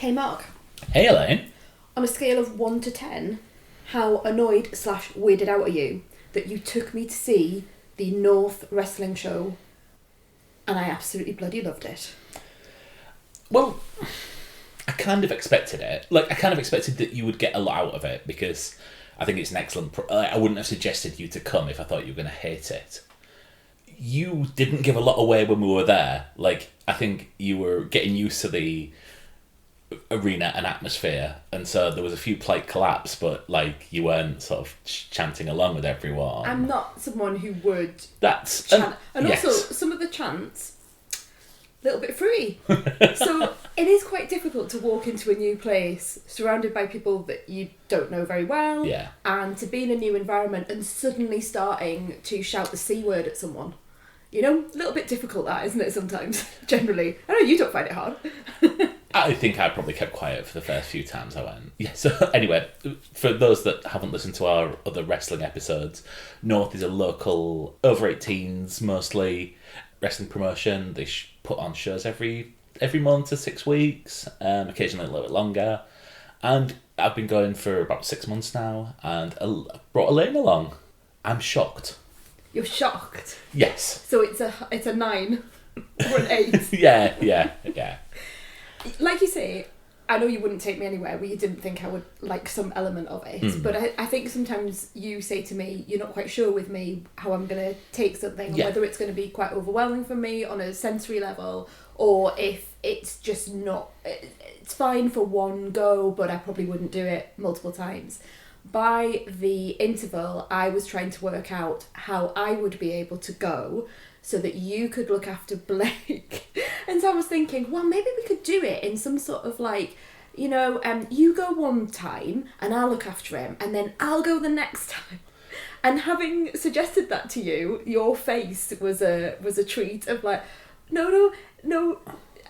Hey Mark, Hey Elaine. on a scale of 1 to 10, how annoyed / weirded out are you that you took me to see the North wrestling show and I absolutely bloody loved it? Well, I kind of expected it. I kind of expected that you would get a lot out of it because I think it's an excellent... I wouldn't have suggested you to come if I thought you were going to hate it. You didn't give a lot away when we were there. I think you were getting used to the arena and atmosphere, and so there was a few plate collapse, but you weren't sort of chanting along with everyone. I'm not someone who would That's chant. And yes. also, some of the chants, a little bit fruity. So it is quite difficult to walk into a new place surrounded by people that you don't know very well, Yeah. and to be in a new environment and suddenly starting to shout the C word at someone. A little bit difficult that, isn't it, sometimes, generally. I know you don't find it hard. I think I probably kept quiet for the first few times I went. Yeah, so anyway, for those that haven't listened to our other wrestling episodes, North is a local, over 18s mostly, wrestling promotion. They put on shows every month to 6 weeks, occasionally a little bit longer. And I've been going for about 6 months now, and I brought Elaine along. I'm shocked. You're shocked. Yes. So it's a 9 or an 8. Yeah. Like you say, I know you wouldn't take me anywhere where you didn't think I would like some element of it. But I think sometimes you say to me, you're not quite sure with me how I'm going to take something, Yeah. or whether it's going to be quite overwhelming for me on a sensory level, or if it's just not... It's fine for one go, but I probably wouldn't do it multiple times. By the interval, I was trying to work out how I would be able to go so that you could look after Blake. And so I was thinking, well, maybe we could do it in some sort of you go one time and I'll look after him, and then I'll go the next time. And having suggested that to you, your face was a treat of no,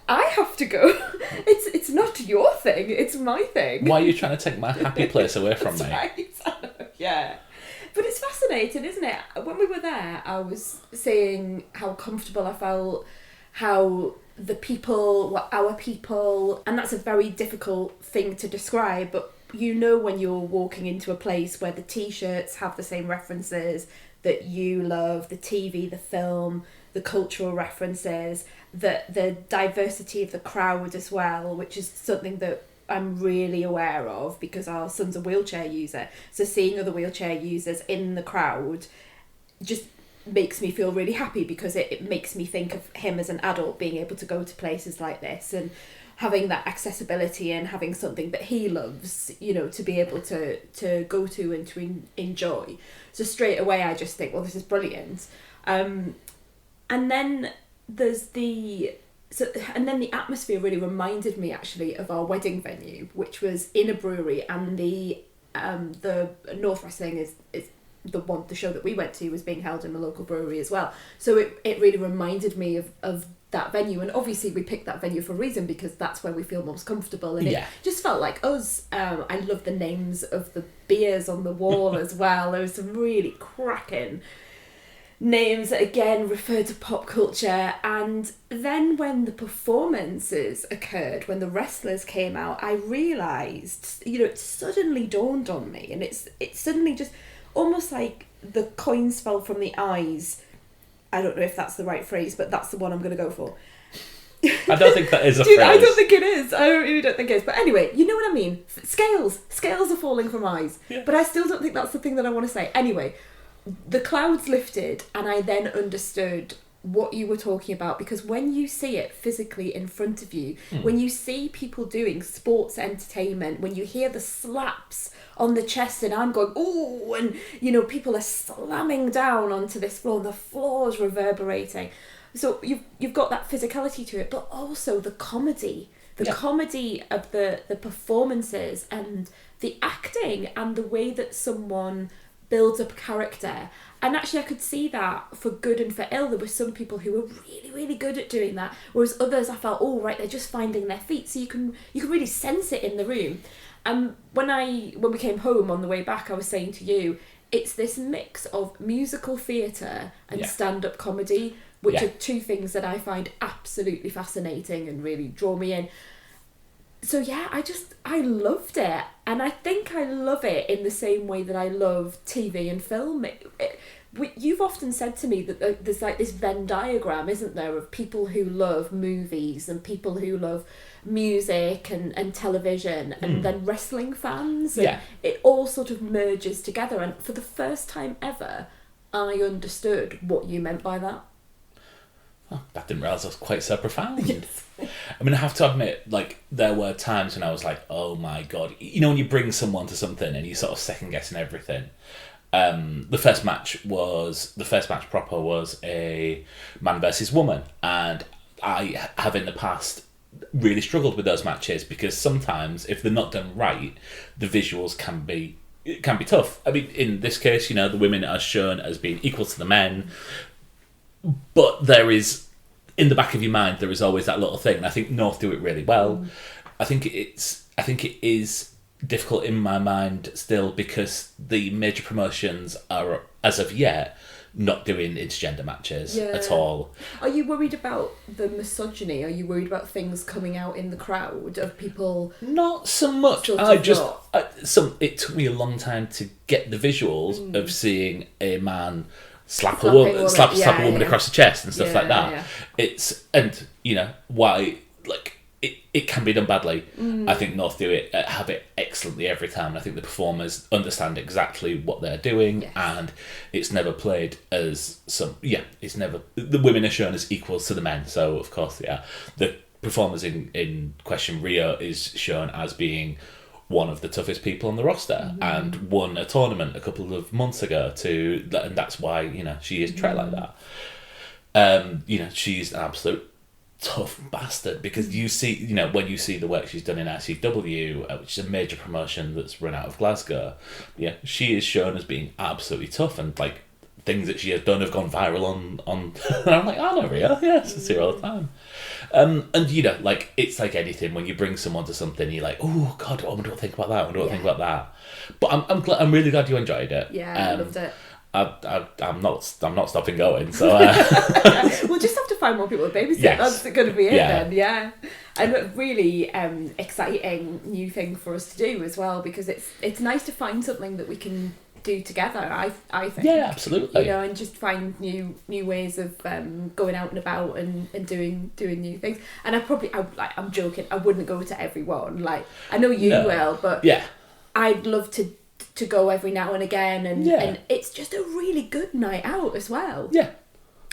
I have to go. It's not your thing, it's my thing. Why are you trying to take my happy place away from me? Right. Yeah. But it's fascinating, isn't it? When we were there, I was saying how comfortable I felt, how the people were our people, and that's a very difficult thing to describe, but when you're walking into a place where the t-shirts have the same references that you love, the TV, the film, the cultural references, the diversity of the crowd as well, which is something that I'm really aware of because our son's a wheelchair user. So seeing other wheelchair users in the crowd just makes me feel really happy, because it makes me think of him as an adult being able to go to places like this and having that accessibility and having something that he loves, to be able to go to and to enjoy. So straight away I just think, well, this is brilliant. And then there's the atmosphere really reminded me actually of our wedding venue, which was in a brewery, and the North Wrestling is the show that we went to was being held in a local brewery as well. So it really reminded me of that venue, and obviously we picked that venue for a reason because that's where we feel most comfortable, and it just felt like us. I love the names of the beers on the wall as well. There was some really cracking names that again refer to pop culture. And then when the performances occurred, when the wrestlers came out, I realised, it suddenly dawned on me, and it's suddenly just almost like the coins fell from the eyes. I don't know if that's the right phrase, but that's the one I'm going to go for. I don't think that is a phrase. I don't think it is. I really don't think it is. But anyway, you know what I mean. Scales are falling from eyes. Yeah. But I still don't think that's the thing that I want to say. Anyway, the clouds lifted, and I then understood what you were talking about, because when you see it physically in front of you, when you see people doing sports entertainment, when you hear the slaps on the chest and I'm going, ooh, and people are slamming down onto this floor, and the floor's reverberating. So you've got that physicality to it, but also the comedy. Comedy of the performances and the acting and the way that someone builds up a character. And actually I could see that for good and for ill. There were some people who were really, really good at doing that, whereas others I felt, they're just finding their feet. So you can really sense it in the room. And when we came home on the way back, I was saying to you, it's this mix of musical theatre and stand-up comedy, which are two things that I find absolutely fascinating and really draw me in. So yeah, I loved it, and I think I love it in the same way that I love TV and film. You've often said to me that there's like this Venn diagram, isn't there, of people who love movies and people who love music and television, and then wrestling fans. And it all sort of merges together, and for the first time ever, I understood what you meant by that. Oh, I didn't realise it was quite so profound. Yes. I mean, I have to admit, like, there were times when I was like, oh my God. You know, when you bring someone to something and you sort of second guessing everything. The first match proper was a man versus woman. And I have in the past really struggled with those matches because sometimes if they're not done right, the visuals can be tough. I mean, in this case, you know, the women are shown as being equal to the men. But there is, in the back of your mind, there is always that little thing, and I think North do it really well. I think it is difficult in my mind still because the major promotions are, as of yet, not doing intergender matches at all. Are you worried about the misogyny? Are you worried about things coming out in the crowd of people? Not so much. It took me a long time to get the visuals of seeing a man slap a woman across the chest and stuff like that. Yeah. It's, and you know why, like, it can be done badly. I think North do it, have it excellently every time. I think the performers understand exactly what they're doing, and it's never played as it's never, the women are shown as equals to the men. So of course, the performers in question, Rio, is shown as being one of the toughest people on the roster and won a tournament a couple of months ago and that's why, you know, she is treated like that. You know, she's an absolute tough bastard because you see, you know, when you see the work she's done in ICW, which is a major promotion that's run out of Glasgow, she is shown as being absolutely tough, and like things that she has done have gone viral on and I'm like, I know Ria, I see her all the time. And you know, like, it's like anything, when you bring someone to something, you're like, oh God, I wonder what I think about that, I wonder what I think about that. But I'm really glad you enjoyed it. I loved it. I'm not stopping going, so we'll just have to find more people to babysit. That's going to be it then. And a really exciting new thing for us to do as well, because it's nice to find something that we can do together. I think. Yeah, absolutely. You know, and just find new ways of going out and about and doing new things. And I'm joking. I wouldn't go to everyone. Like, I know you will, but I'd love to go every now and again, and it's just a really good night out as well.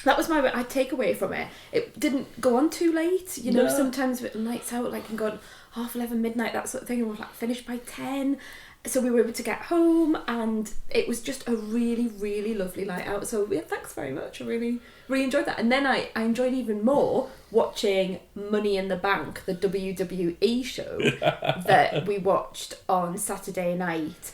That was my takeaway from it. It didn't go on too late, you know. Sometimes with nights out, like, can go on 11:30, midnight, that sort of thing, and we're like finished by 10, so we were able to get home, and it was just a really, really lovely night out. So thanks very much. I really enjoyed that. And then I enjoyed even more watching Money in the Bank, the WWE show that we watched on Saturday night.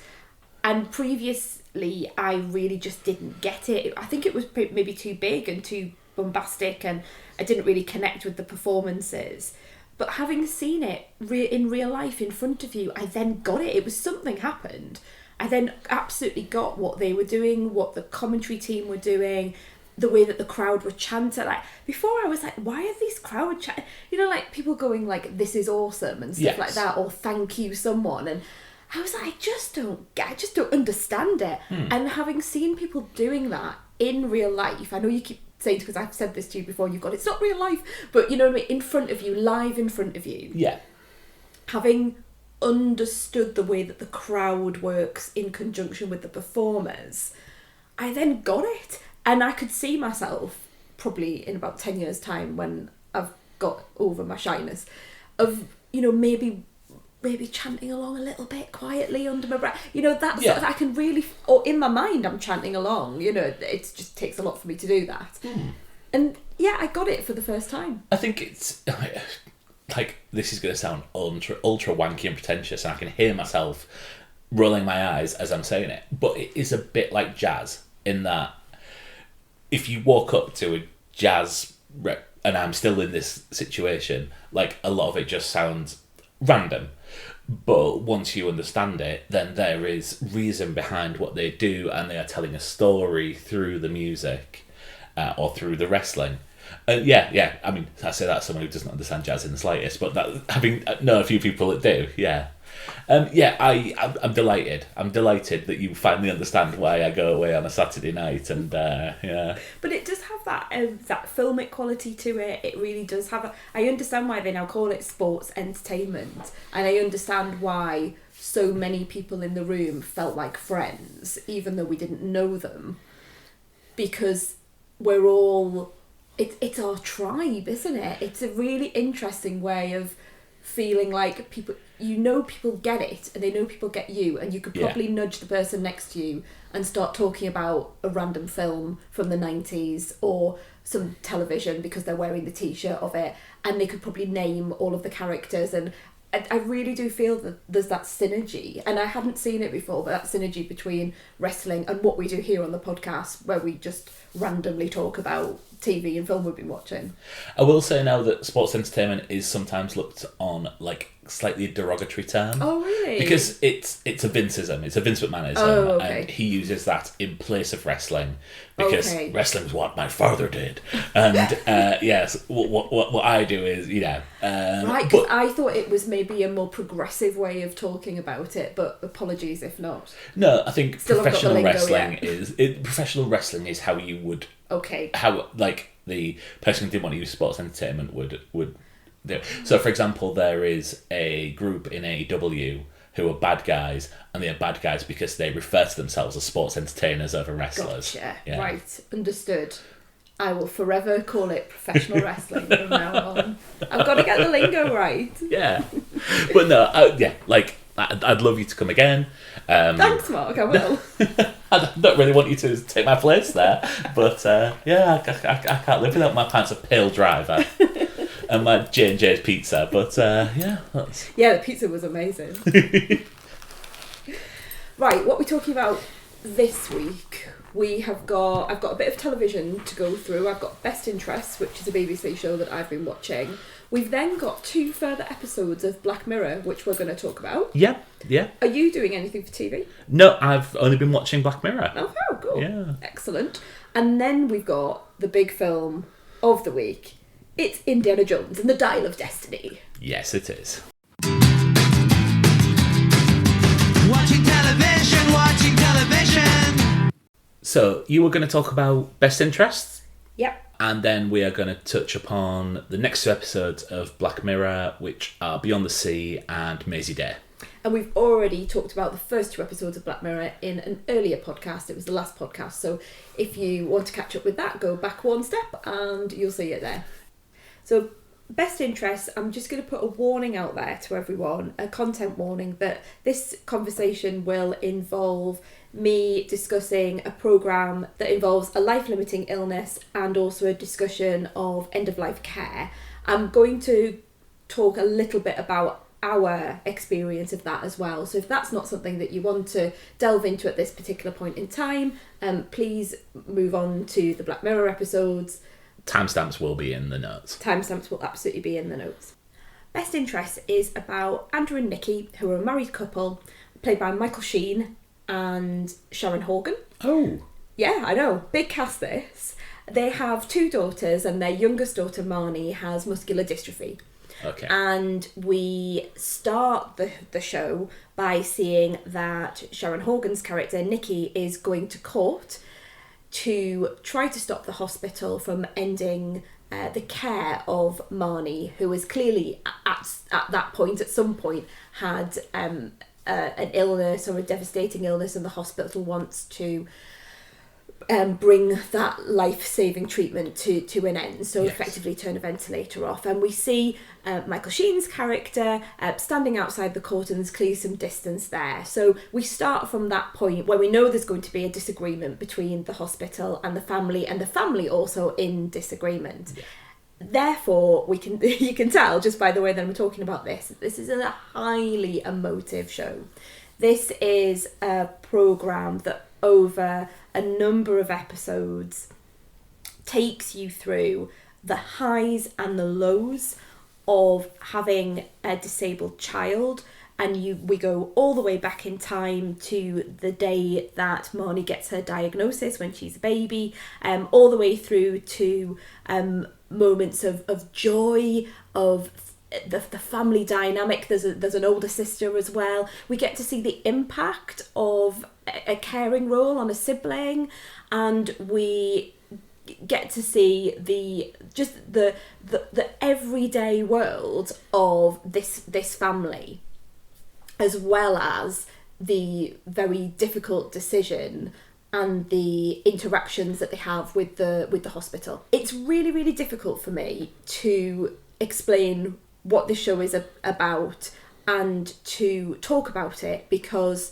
And previously, I really just didn't get it. I think it was maybe too big and too bombastic, and I didn't really connect with the performances. But having seen it in real life in front of you, I then got it. It was something happened. I then absolutely got what they were doing, what the commentary team were doing, the way that the crowd were chanting. Like, before I was like, why are these crowd chanting? You know, like people going like, "This is awesome" and stuff like that, or "Thank you, someone." And I was like, I just don't understand it. And having seen people doing that in real life, I know you keep saying, because I've said this to you before, you've got, it's not real life, but you know what I mean, in front of you, live in front of you. Yeah. Having understood the way that the crowd works in conjunction with the performers, I then got it. And I could see myself, probably in about 10 years' time, when I've got over my shyness, of, you know, maybe chanting along a little bit quietly under my breath, you know, that sort of, I can really, or in my mind I'm chanting along, you know, it just takes a lot for me to do that. And I got it for the first time. I think it's like, this is going to sound ultra wanky and pretentious, and I can hear myself rolling my eyes as I'm saying it, but it is a bit like jazz, in that if you walk up to a jazz and I'm still in this situation, like, a lot of it just sounds random. But once you understand it, then there is reason behind what they do, and they are telling a story through the music or through the wrestling. Yeah. I mean, I say that as someone who doesn't understand jazz in the slightest, but that having know a few people that do, yeah. I'm delighted. I'm delighted that you finally understand why I go away on a Saturday night, and yeah. But it does have that filmic quality to it. It really does have. I understand why they now call it sports entertainment, and I understand why so many people in the room felt like friends, even though we didn't know them, because we're all. It's our tribe, isn't it? It's a really interesting way of feeling like people get it, and they know people get you, and you could probably nudge the person next to you and start talking about a random film from the 90s or some television because they're wearing the t-shirt of it, and they could probably name all of the characters. And I really do feel that there's that synergy, and I hadn't seen it before, but that synergy between wrestling and what we do here on the podcast, where we just randomly talk about TV and film we've been watching. I will say now that sports entertainment is sometimes looked on like slightly derogatory term. Oh, really? Because it's a Vinceism, it's a Vince McMahonism, Oh, okay. and he uses that in place of wrestling because wrestling's what my father did. And yes, what I do is, right, because I thought it was maybe a more progressive way of talking about it, but apologies if not. No, I think Still professional wrestling professional wrestling is how you would. Okay. How, like, the person who didn't want to use sports entertainment would do. So, for example, there is a group in AEW who are bad guys, and they are bad guys because they refer to themselves as sports entertainers over wrestlers. Gotcha. Yeah. Right, understood. I will forever call it professional wrestling from now on. I've got to get the lingo right. Yeah. But no, I'd love you to come again. Thanks, Mark, I will. I don't really want you to take my place there, but I can't live without my pints of pale driver and my J&J's pizza, but that's... Yeah, the pizza was amazing. Right, what we're talking about this week, I've got a bit of television to go through. I've got Best Interests, which is a BBC show that I've been watching. We've then got 2 further episodes of Black Mirror, which we're going to talk about. Yeah. Are you doing anything for TV? No, I've only been watching Black Mirror. Oh, cool. Yeah. Excellent. And then we've got the big film of the week. It's Indiana Jones and the Dial of Destiny. Yes, it is. Watching television. So, you were going to talk about Best Interests? Yep. And then we are going to touch upon the next 2 episodes of Black Mirror, which are Beyond the Sea and Mazey Day. And we've already talked about the first 2 episodes of Black Mirror in an earlier podcast. It was the last podcast. So if you want to catch up with that, go back 1 step and you'll see it there. So Best Interests, I'm just going to put a warning out there to everyone, a content warning, that this conversation will involve me discussing a programme that involves a life-limiting illness and also a discussion of end-of-life care. I'm going to talk a little bit about our experience of that as well. So if that's not something that you want to delve into at this particular point in time, please move on to the Black Mirror episodes. Timestamps will be in the notes. Timestamps will absolutely be in the notes. Best Interest is about Andrew and Nikki, who are a married couple, played by Michael Sheen and Sharon Horgan. Oh. Yeah, I know. Big cast this. They have 2 daughters, and their youngest daughter, Marnie, has muscular dystrophy. Okay. And we start the show by seeing that Sharon Horgan's character, Nikki, is going to court to try to stop the hospital from ending the care of Marnie, who is clearly at that point, at some point, had an illness or a devastating illness, and the hospital wants to bring that life-saving treatment to an end, so effectively turn a ventilator off. And we see Michael Sheen's character standing outside the court, and there's clearly some distance there. So we start from that point where we know there's going to be a disagreement between the hospital and the family also in disagreement. Yeah. Therefore, you can tell just by the way that I'm talking about this is a highly emotive show. This is a programme that over a number of episodes takes you through the highs and the lows of having a disabled child, and we go all the way back in time to the day that Marnie gets her diagnosis when she's a baby, all the way through to moments of joy, of the family dynamic. There's an older sister as well. We get to see the impact of a caring role on a sibling, and we get to see the everyday world of this family, as well as the very difficult decision and the interactions that they have with the hospital. It's really, really difficult for me to explain what this show is about and to talk about it, because,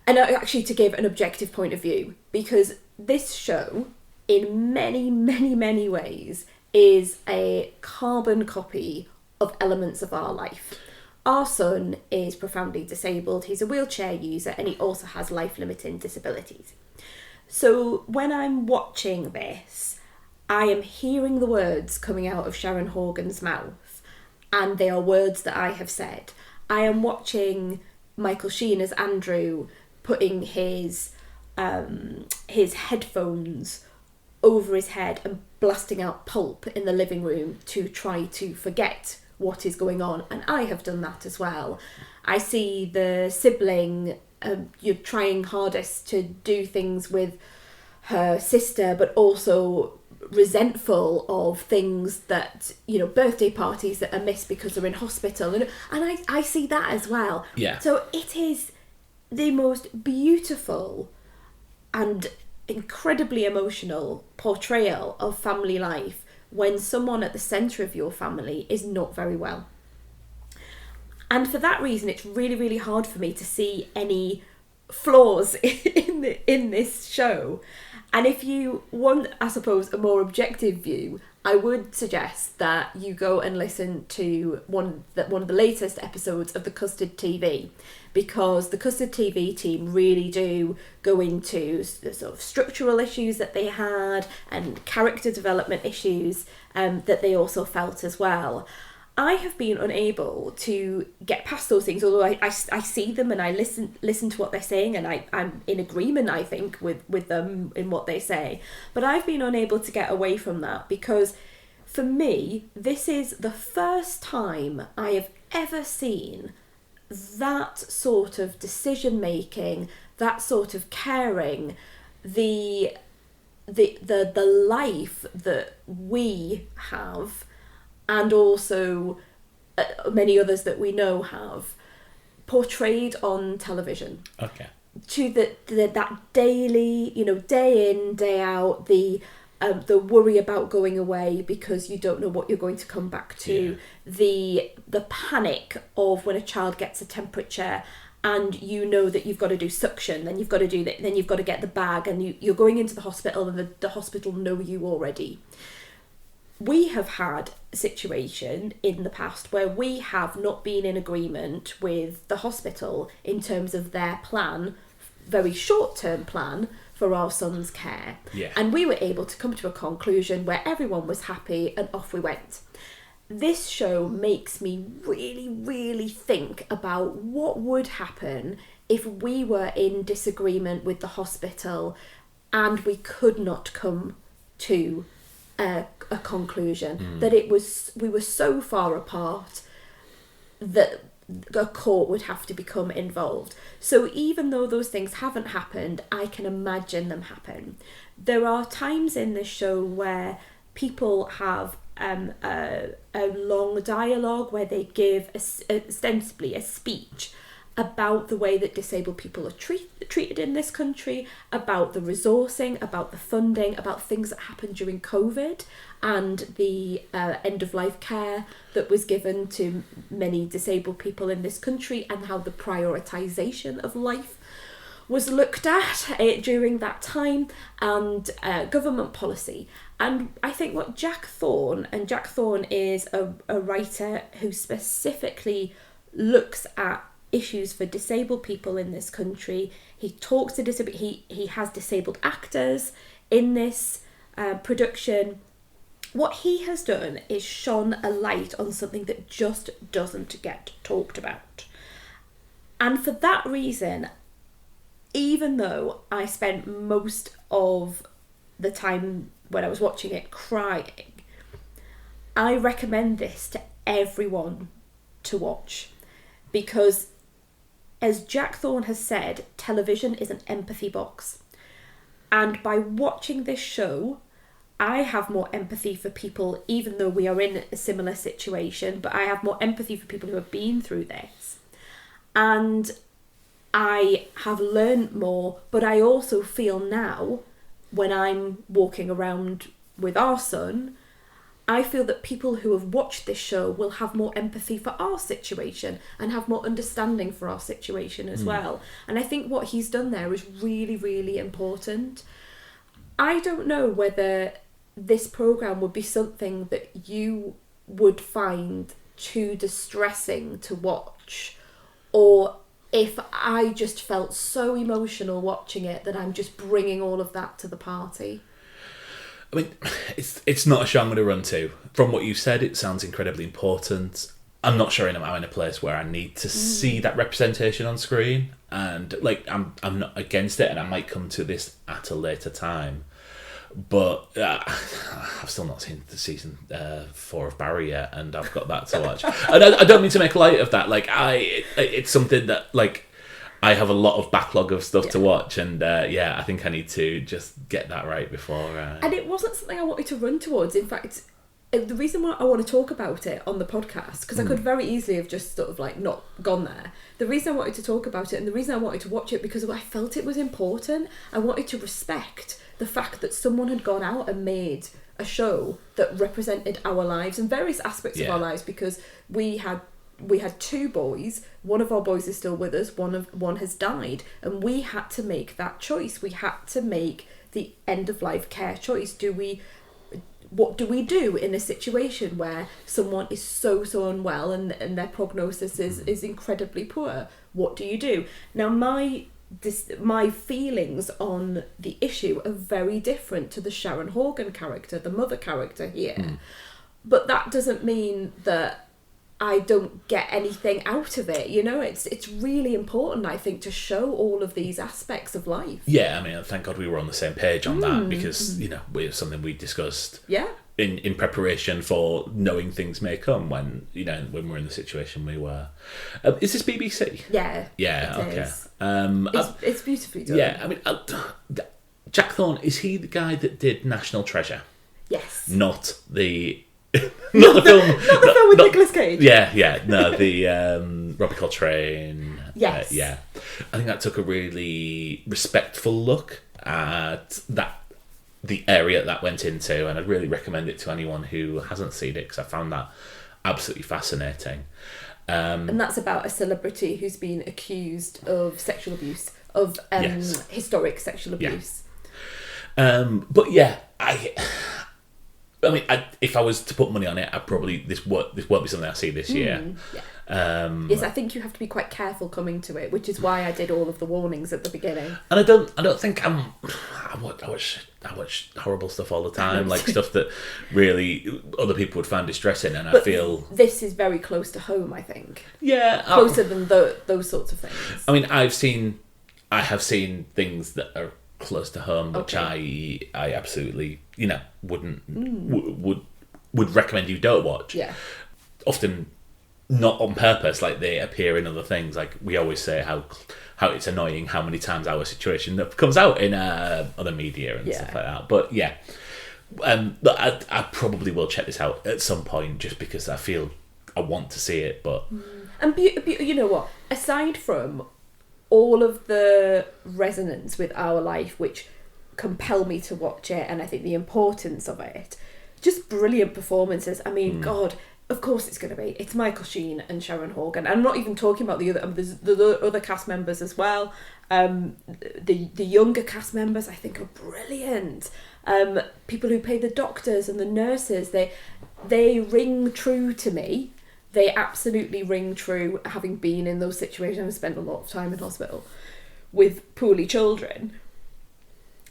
and actually to give an objective point of view, because this show in many, many, many ways is a carbon copy of elements of our life. Our son is profoundly disabled, he's a wheelchair user, and he also has life-limiting disabilities. So when I'm watching this, I am hearing the words coming out of Sharon Horgan's mouth, and they are words that I have said. I am watching Michael Sheen as Andrew putting his headphones over his head and blasting out pulp in the living room to try to forget what is going on, and I have done that as well. I see the sibling you're trying hardest to do things with her sister, but also resentful of things that, birthday parties that are missed because they're in hospital, and I see that as well. Yeah. So it is the most beautiful and incredibly emotional portrayal of family life when someone at the centre of your family is not very well. And for that reason, it's really, really hard for me to see any flaws in this show. And if you want, I suppose, a more objective view, I would suggest that you go and listen to one of the latest episodes of the Custard TV, because the Custard TV team really do go into the sort of structural issues that they had and character development issues that they also felt as well. I have been unable to get past those things, although I see them and I listen to what they're saying, and I'm in agreement, I think, with them in what they say. But I've been unable to get away from that, because for me, this is the first time I have ever seen that sort of decision making, that sort of caring, the life that we have, and also many others that we know have, portrayed on television. Okay. To that daily, day in, day out, the worry about going away because you don't know what you're going to come back to, the panic of when a child gets a temperature and you know that you've got to do suction, then you've got to do that, then you've got to get the bag, and you're going into the hospital and the hospital know you already. We have had a situation in the past where we have not been in agreement with the hospital in terms of their plan, very short-term plan for our son's care. Yeah. And we were able to come to a conclusion where everyone was happy and off we went. This show makes me really, really think about what would happen if we were in disagreement with the hospital and we could not come to a conclusion, that we were so far apart that a court would have to become involved. So even though those things haven't happened, I can imagine them happen. There are times in this show where people have a long dialogue where they give ostensibly a speech about the way that disabled people are treated in this country, about the resourcing, about the funding, about things that happened during COVID and the end-of-life care that was given to many disabled people in this country, and how the prioritisation of life was looked at during that time, and government policy. And I think what Jack Thorne is a writer who specifically looks at issues for disabled people in this country. He talks to he has disabled actors in this production. What he has done is shone a light on something that just doesn't get talked about. And for that reason, even though I spent most of the time when I was watching it crying, I recommend this to everyone to watch, because as Jack Thorne has said, television is an empathy box. And by watching this show, I have more empathy for people, even though we are in a similar situation, but I have more empathy for people who have been through this. And I have learned more, but I also feel now, when I'm walking around with our son, I feel that people who have watched this show will have more empathy for our situation and have more understanding for our situation as well. And I think what he's done there is really, really important. I don't know whether this programme would be something that you would find too distressing to watch, or if I just felt so emotional watching it that I'm just bringing all of that to the party. I mean, it's not a show I'm going to run to. From what you said, it sounds incredibly important. I'm not sure I'm in a place where I need to see that representation on screen, and like I'm not against it, and I might come to this at a later time. But I've still not seen the season 4 of Barry yet, and I've got that to watch. And I don't mean to make light of that. Like it's something that like I have a lot of backlog of stuff to watch, and I think I need to just get that right before. And it wasn't something I wanted to run towards. In fact, the reason why I want to talk about it on the podcast, because I could very easily have just sort of like not gone there. The reason I wanted to talk about it, and the reason I wanted to watch it, because I felt it was important. I wanted to respect the fact that someone had gone out and made a show that represented our lives and various aspects of our lives, because we had 2 boys. One of our boys is still with us. One has died, and we had to make that choice. We had to make the end of life care choice. What do we do in a situation where someone is so unwell and their prognosis is incredibly poor? What do you do? Now, my feelings on the issue are very different to the Sharon Horgan character, the mother character here. But that doesn't mean that I don't get anything out of it. You know, it's really important, I think, to show all of these aspects of life. Yeah, I mean, thank God we were on the same page on that, because, you know, it's something we discussed in preparation for knowing things may come when we're in the situation we were. Is this BBC? Yeah. Yeah, okay. Is. It's beautifully done. Yeah, I mean, Jack Thorne, is he the guy that did National Treasure? Yes. Not the... not the film with Nicolas Cage. The Robbie Coltrane. Yes. I think that took a really respectful look at the area that went into, and I'd really recommend it to anyone who hasn't seen it, because I found that absolutely fascinating. And that's about a celebrity who's been accused of sexual abuse, of historic sexual abuse. But yeah, I mean, if I was to put money on it, this won't be something I see this year. Yes, I think you have to be quite careful coming to it, which is why I did all of the warnings at the beginning. And I don't think I watch horrible stuff all the time, like stuff that really other people would find distressing, and I feel this is very close to home. I think closer than those sorts of things. I mean, I have seen things that are close to home, which I absolutely would recommend you don't watch. Yeah, often not on purpose, like they appear in other things. Like we always say how it's annoying how many times our situation that comes out in other media and stuff like that. But I probably will check this out at some point, just because I feel I want to see it. But and you know what? Aside from all of the resonance with our life, which compel me to watch it, and I think the importance of it, just brilliant performances. I mean, God, of course it's Michael Sheen and Sharon Horgan. I'm not even talking about the other cast members as well. The younger cast members, I think, are brilliant. People who play the doctors and the nurses, they ring true to me. They absolutely ring true, having been in those situations. I've spent a lot of time in hospital with poorly children.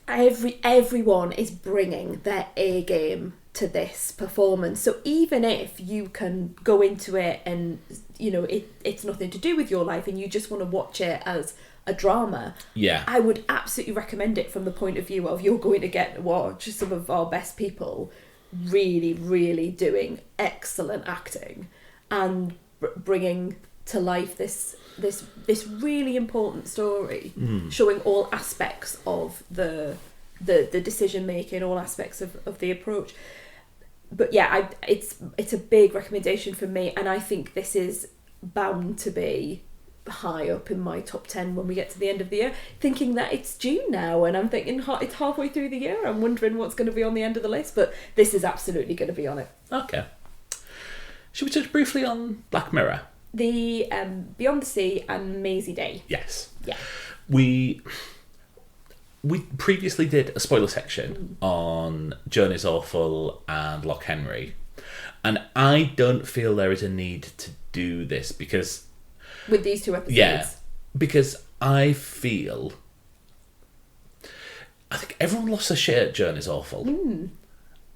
Everyone is bringing their A game to this performance. So even if you can go into it and, you know, it's nothing to do with your life and you just want to watch it as a drama, I would absolutely recommend it from the point of view of you're going to get to watch some of our best people really, really doing excellent acting and bringing to life this really important story, showing all aspects of the decision making, all aspects of the approach. But yeah, it's a big recommendation for me, and I think this is bound to be high up in my top 10 when we get to the end of the year, thinking that it's June now and I'm thinking it's halfway through the year. I'm wondering what's going to be on the end of the list, but this is absolutely going to be on it. Okay. Should we touch briefly on Black Mirror? The Beyond the Sea and Mazey Day. Yes. Yeah. We previously did a spoiler section on Joan is Awful and Loch Henry, and I don't feel there is a need to do this because with these two episodes. Yeah, because I think everyone lost their shit at Joan is Awful.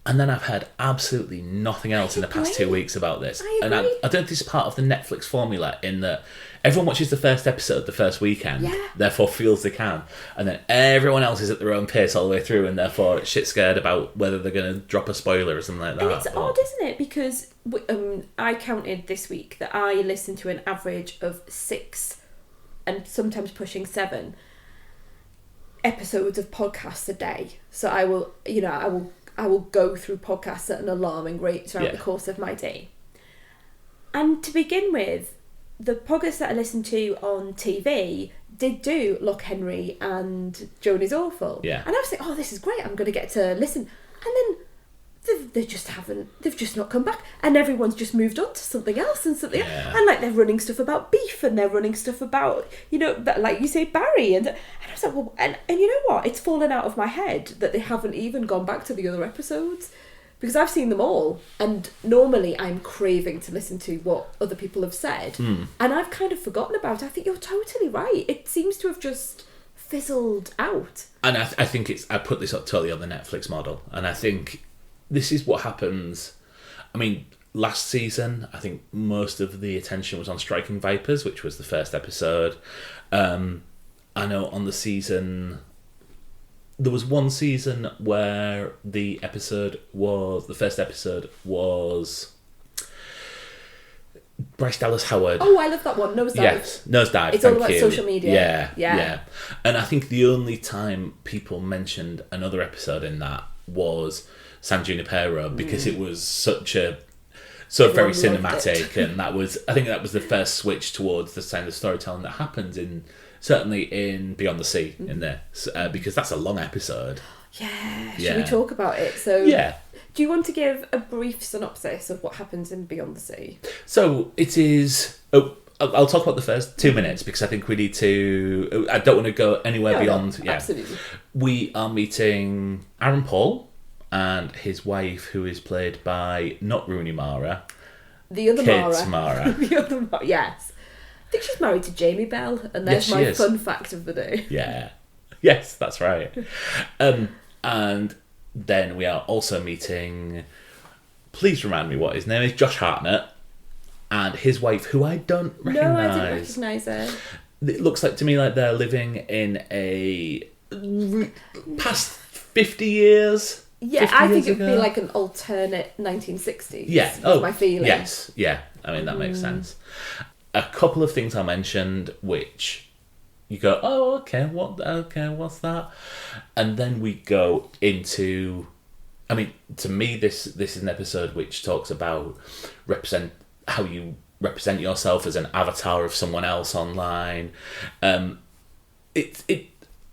And then I've heard absolutely nothing else in the past 2 weeks about this. And I don't think it's part of the Netflix formula in that everyone watches the first episode the first weekend, therefore feels they can. And then everyone else is at their own pace all the way through and therefore shit scared about whether they're going to drop a spoiler or something like that. And it's odd, isn't it? Because I counted this week that I listened to an average of 6 and sometimes pushing 7 episodes of podcasts a day. So I will go through podcasts at an alarming rate throughout the course of my day. And to begin with, the podcasts that I listened to on TV did do Loch Henry and Joan is Awful. Yeah. And I was like, oh, this is great, I'm going to get to listen. And then they've just not come back. And everyone's just moved on to something else and something else. And like they're running stuff about beef and they're running stuff about, you know, like you say, Barry. And I was like, well, and you know what? It's fallen out of my head that they haven't even gone back to the other episodes. Because I've seen them all, and normally I'm craving to listen to what other people have said, and I've kind of forgotten about it. I think you're totally right. It seems to have just fizzled out. And I think I put this up totally on the Netflix model, and I think this is what happens. I mean, last season, I think most of the attention was on Striking Vipers, which was the first episode. I know on the season... There was one season where the first episode was Bryce Dallas Howard. Oh, I love that one. Nosedive. Yes, Nosedive. It's all about social media. Yeah. And I think the only time people mentioned another episode in that was San Junipero because it was very cinematic, and I think that was the first switch towards the kind of storytelling that happens certainly in Beyond the Sea in there, because that's a long episode. Yeah. Should we talk about it? So do you want to give a brief synopsis of what happens in Beyond the Sea? So it is... I'll talk about the first 2 minutes because I think we need to... I don't want to go anywhere beyond... No, absolutely. We are meeting Aaron Paul and his wife, who is played by not Rooney Mara. The other Kate Mara. The other Mara, yes. I think she's married to Jamie Bell, and there's my fun fact of the day. Yeah. Yes, that's right. And then we are also meeting... Please remind me what his name is. Josh Hartnett. And his wife, who I don't recognise. No, I didn't recognise her. It looks like to me like they're living in a past 50 years. Yeah, I think it would be like an alternate 1960s. Yeah, my feeling. Yes, yeah. I mean, that makes sense. A couple of things I mentioned, which you go, oh, okay, what's that? And then we go into... I mean, to me, this is an episode which talks about how you represent yourself as an avatar of someone else online.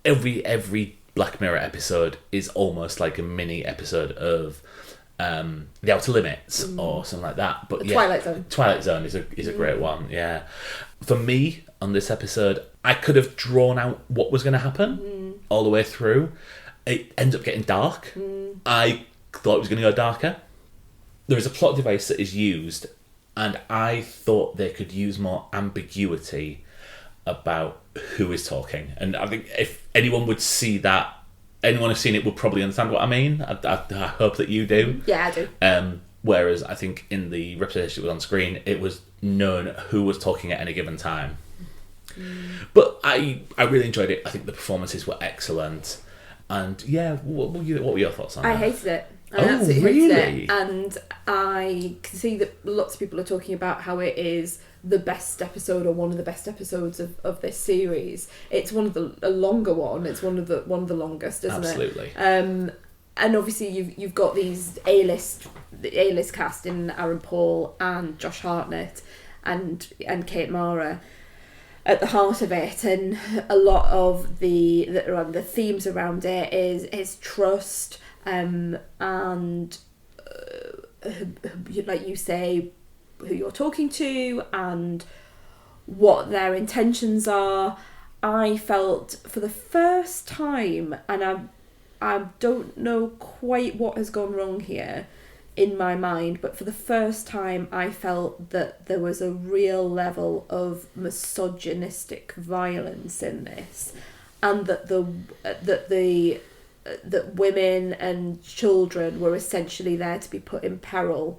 Every Black Mirror episode is almost like a mini episode of The Outer Limits or something like that. But Twilight Zone. Twilight Zone is a great one. Yeah, for me on this episode, I could have drawn out what was going to happen all the way through. It ends up getting dark. I thought it was going to go darker. There is a plot device that is used, and I thought they could use more ambiguity about who is talking. And I think if anyone would see that anyone who's seen it will probably understand what I mean. I hope that you do. Yeah, I do. Whereas I think in the representation that was on screen, it was known who was talking at any given time. But I really enjoyed it. I think the performances were excellent. And yeah, what were your thoughts on I that? hated it. I Oh, absolutely hated really? it. And I can see that lots of people are talking about how it is the best episode or one of the best episodes of this series. It's one of a longer one. It's one of the longest, isn't Absolutely. it? And obviously you've got these A-list cast in Aaron Paul and Josh Hartnett and Kate Mara at the heart of it, and a lot of the themes around it is trust, and like you say, who you're talking to and what their intentions are. I felt for the first time, and I don't know quite what has gone wrong here in my mind, but for the first time I felt that there was a real level of misogynistic violence in this, and that that women and children were essentially there to be put in peril.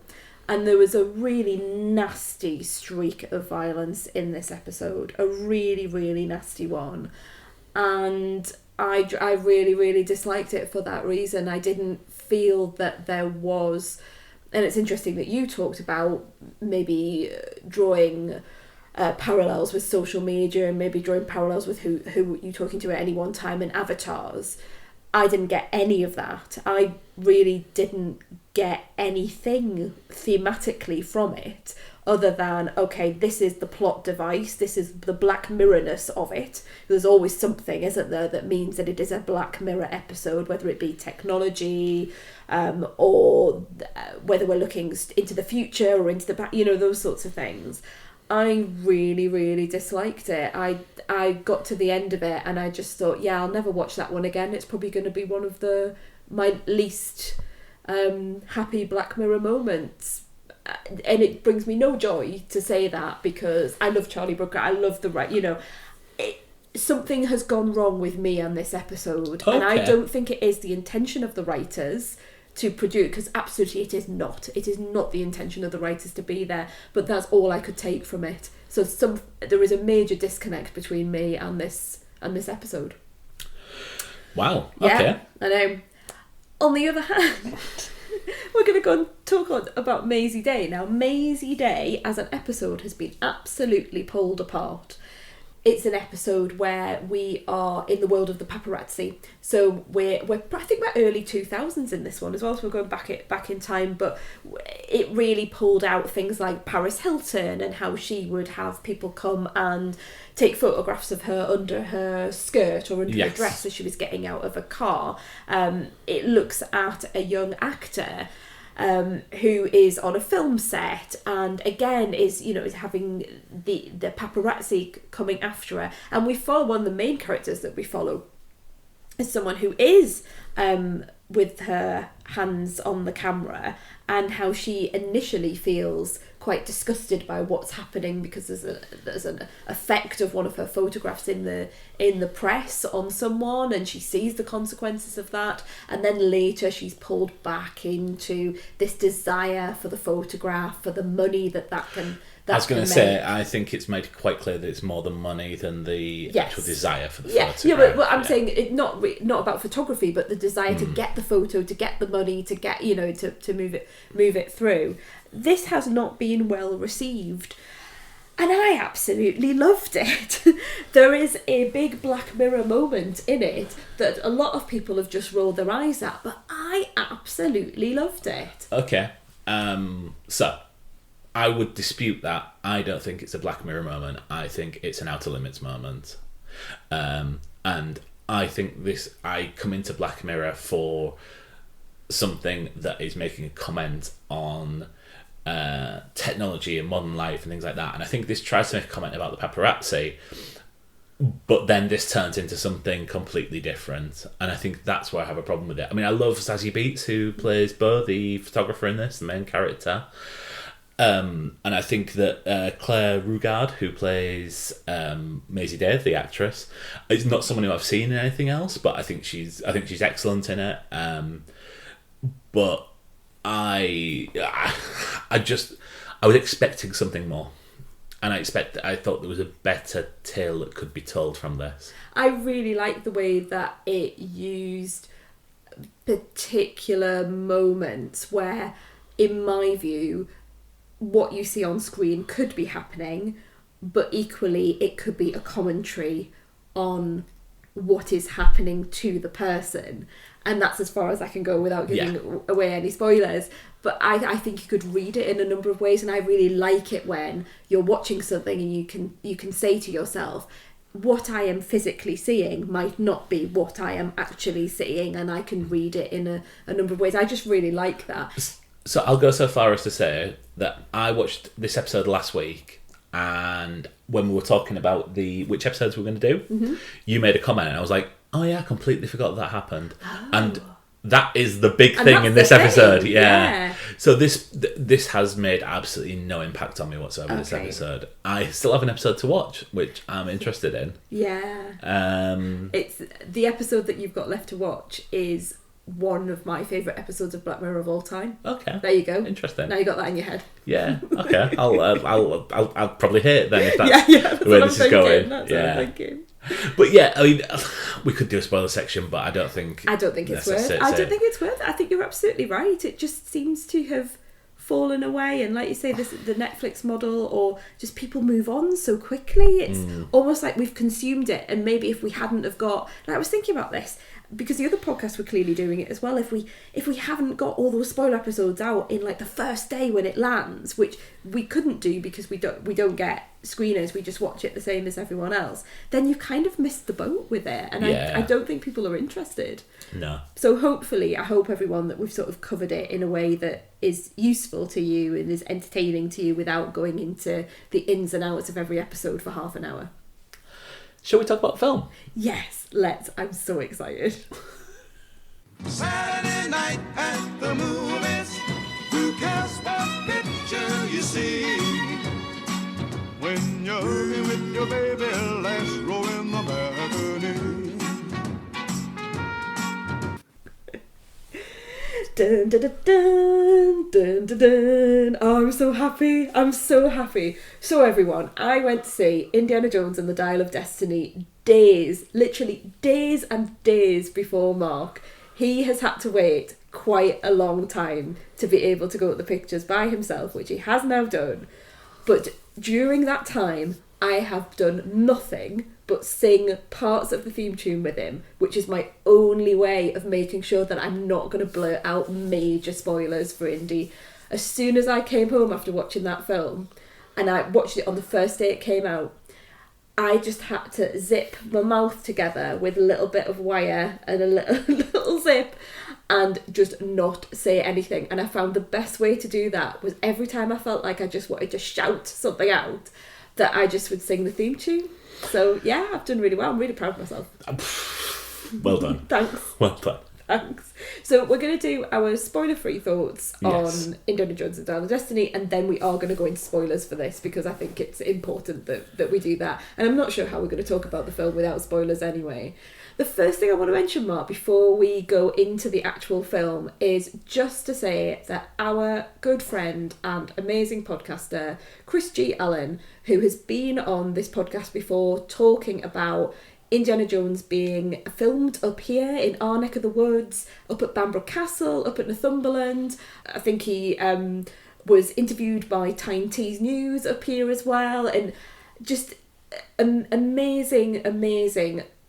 And there was a really nasty streak of violence in this episode, a really, really nasty one. And I really, really disliked it for that reason. I didn't feel that there was, and it's interesting that you talked about maybe drawing parallels with social media and maybe drawing parallels with who you're talking to at any one time in avatars. I didn't get any of that. I really didn't get anything thematically from it other than, okay, this is the plot device, this is the Black Mirror-ness of it. There's always something, isn't there, that means that it is a Black Mirror episode, whether it be technology, or whether we're looking into the future or into the back, those sorts of things. I really, really disliked it. I got to the end of it and I just thought, yeah, I'll never watch that one again. It's probably going to be one of my least happy Black Mirror moments. And it brings me no joy to say that, because I love Charlie Brooker. I love something has gone wrong with me on this episode. Okay. And I don't think it is the intention of the writers to produce, because absolutely it is not. It is not the intention of the writers to be there, but that's all I could take from it. So there is a major disconnect between me and this episode. Wow. Yeah, Okay. I know. On the other hand, we're going to go and talk about Mazey Day. Now, Mazey Day as an episode has been absolutely pulled apart. It's an episode where we are in the world of the paparazzi. So we're I think we're early 2000s in this one as well. So we're going back in time, but it really pulled out things like Paris Hilton and how she would have people come and take photographs of her under her skirt or under her dress as she was getting out of a car. It looks at a young actor who is on a film set and again is having the paparazzi coming after her, and we follow one of the main characters that we follow is someone who is with her hands on the camera, and how she initially feels quite disgusted by what's happening because there's an effect of one of her photographs in the press on someone, and she sees the consequences of that, and then later she's pulled back into this desire for the photograph, for the money that can. I was going to say, I think it's made quite clear that it's more the money than the actual desire for the photograph. Yeah, but I'm saying it not about photography, but the desire to get the photo, to get the money, to get to move it through. This has not been well received, and I absolutely loved it. There is a big Black Mirror moment in it that a lot of people have just rolled their eyes at, but I absolutely loved it. Okay, so I would dispute that. I don't think it's a Black Mirror moment. I think it's an Outer Limits moment. And I think I come into Black Mirror for something that is making a comment on technology and modern life and things like that. And I think this tries to make a comment about the paparazzi, but then this turns into something completely different. And I think that's where I have a problem with it. I mean, I love Zazie Beetz, who plays Bo, the photographer in this, the main character. And I think that Claire Rugard, who plays Mazey Dave, the actress, is not someone who I've seen in anything else, but I think she's excellent in it. But I was expecting something more, and I thought there was a better tale that could be told from this. I really like the way that it used particular moments where, in my view, what you see on screen could be happening, but equally it could be a commentary on what is happening to the person. And that's as far as I can go without giving away any spoilers. But I think you could read it in a number of ways, and I really like it when you're watching something and you can say to yourself, what I am physically seeing might not be what I am actually seeing, and I can read it in a number of ways. I just really like that. So I'll go so far as to say that I watched this episode last week, and when we were talking about which episodes we were going to do, you made a comment, and I was like, oh yeah, I completely forgot that happened. Oh. And that is the big thing in this episode. Yeah. So this has made absolutely no impact on me whatsoever, this episode. I still have an episode to watch, which I'm interested in. Yeah. It's the episode that you've got left to watch is one of my favourite episodes of Black Mirror of all time. Okay. There you go. Interesting. Now you got that in your head. Yeah. Okay. I'll probably hate it then if that's the way this is going. That's what I'm thinking. But yeah, I mean, we could do a spoiler section, but I don't think it's worth it. I don't think it's worth it. I think you're absolutely right. It just seems to have fallen away, and like you say, the Netflix model, or just people move on so quickly. It's almost like we've consumed it, and maybe if we hadn't have got, and I was thinking about this because the other podcasts were clearly doing it as well. If we haven't got all those spoiler episodes out in like the first day when it lands, which we couldn't do because we don't get screeners, we just watch it the same as everyone else, then you've kind of missed the boat with it, and I don't think people are interested. No. So hopefully, I hope everyone that we've sort of covered it in a way that is useful to you and is entertaining to you without going into the ins and outs of every episode for half an hour. Shall we talk about film? Yes, let's. I'm so excited. Saturday night at the movies. Who cares what picture you see? When you're hugging with your baby, last row in the balcony. Dun, dun, dun, dun, dun, dun, dun. Oh, I'm so happy. I'm so happy. So everyone, I went to see Indiana Jones and the Dial of Destiny literally days and days before Mark. He has had to wait quite a long time to be able to go to the pictures by himself, which he has now done. But during that time, I have done nothing but sing parts of the theme tune with him, which is my only way of making sure that I'm not going to blurt out major spoilers for Indy. As soon as I came home after watching that film, and I watched it on the first day it came out, I just had to zip my mouth together with a little bit of wire and a little zip and just not say anything. And I found the best way to do that was every time I felt like I just wanted to shout something out, that I just would sing the theme tune. So yeah, I've done really well. I'm really proud of myself. Well done. Thanks. Well done. Thanks. So we're going to do our spoiler-free thoughts on Indiana Jones and Dial of Destiny, and then we are going to go into spoilers for this because I think it's important that we do that. And I'm not sure how we're going to talk about the film without spoilers anyway. The first thing I want to mention, Mark, before we go into the actual film is just to say that our good friend and amazing podcaster, Chris G. Allen, who has been on this podcast before talking about Indiana Jones being filmed up here in our neck of the woods, up at Bamborough Castle, up at Northumberland. I think he was interviewed by Time Tease News up here as well, and just an amazing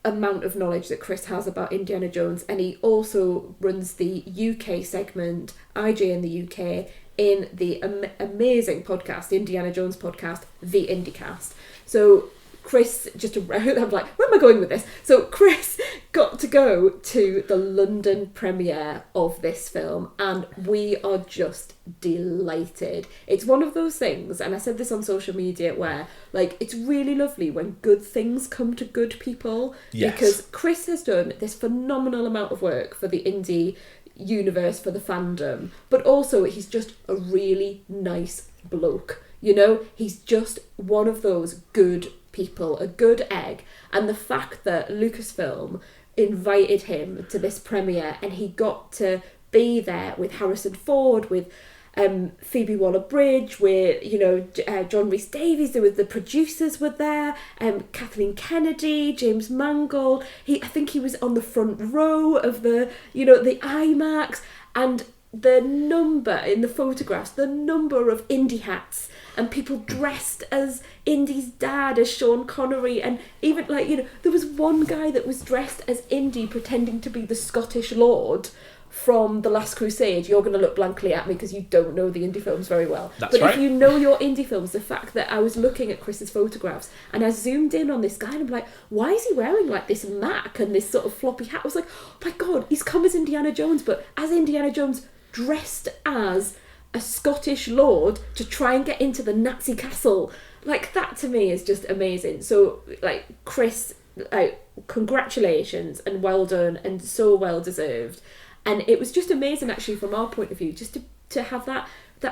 amount of knowledge that Chris has about Indiana Jones. And he also runs the UK segment, IJ in the UK, in the amazing podcast, Indiana Jones podcast, The IndyCast. So Chris, I'm like, where am I going with this? So Chris got to go to the London premiere of this film, and we are just delighted. It's one of those things, and I said this on social media, where like it's really lovely when good things come to good people. Yes. Because Chris has done this phenomenal amount of work for the indie universe for the fandom, but also he's just a really nice bloke. You know, he's just one of those good people, a good egg. And the fact that Lucasfilm invited him to this premiere and he got to be there with Harrison Ford, with Phoebe Waller-Bridge, with, you know, John Rhys Davies, the producers were there, Kathleen Kennedy, James Mangold. I think he was on the front row of the IMAX, and the number in the photographs, the number of Indy hats and people dressed as Indy's dad, as Sean Connery, and even, like, you know, there was one guy that was dressed as Indy pretending to be the Scottish Lord from The Last Crusade. You're going to look blankly at me because you don't know the indie films very well. That's but right. If you know your indie films, the fact that I was looking at Chris's photographs and I zoomed in on this guy and I'm like, why is he wearing like this Mac and this sort of floppy hat? I was like, oh my God, he's come as Indiana Jones, but as Indiana Jones dressed as a Scottish lord to try and get into the Nazi castle. Like, that to me is just amazing. So, like, Chris, congratulations and well done and so well deserved. And it was just amazing, actually, from our point of view, just to have that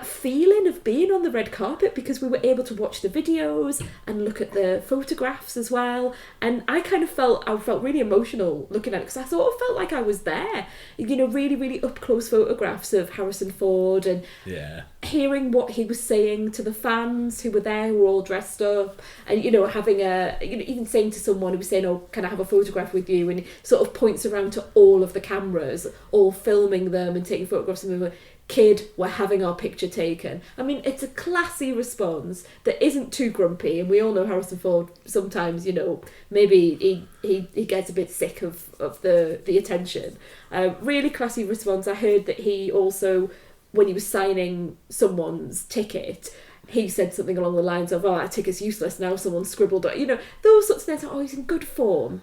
feeling of being on the red carpet, because we were able to watch the videos and look at the photographs as well. And I felt really emotional looking at it, because I sort of felt like I was there. You know, really, really up close photographs of Harrison Ford and hearing what he was saying to the fans who were there, who were all dressed up, and, you know, having even saying to someone who was saying, oh, can I have a photograph with you? And he sort of points around to all of the cameras, all filming them and taking photographs of them. Kid, we're having our picture taken. I mean, it's a classy response that isn't too grumpy, and we all know Harrison Ford sometimes, you know, maybe he gets a bit sick of the attention. Really classy response. I heard that he also, when he was signing someone's ticket, he said something along the lines of, oh, that ticket's useless now, someone scribbled it. You know, those sorts of things. Oh, he's in good form.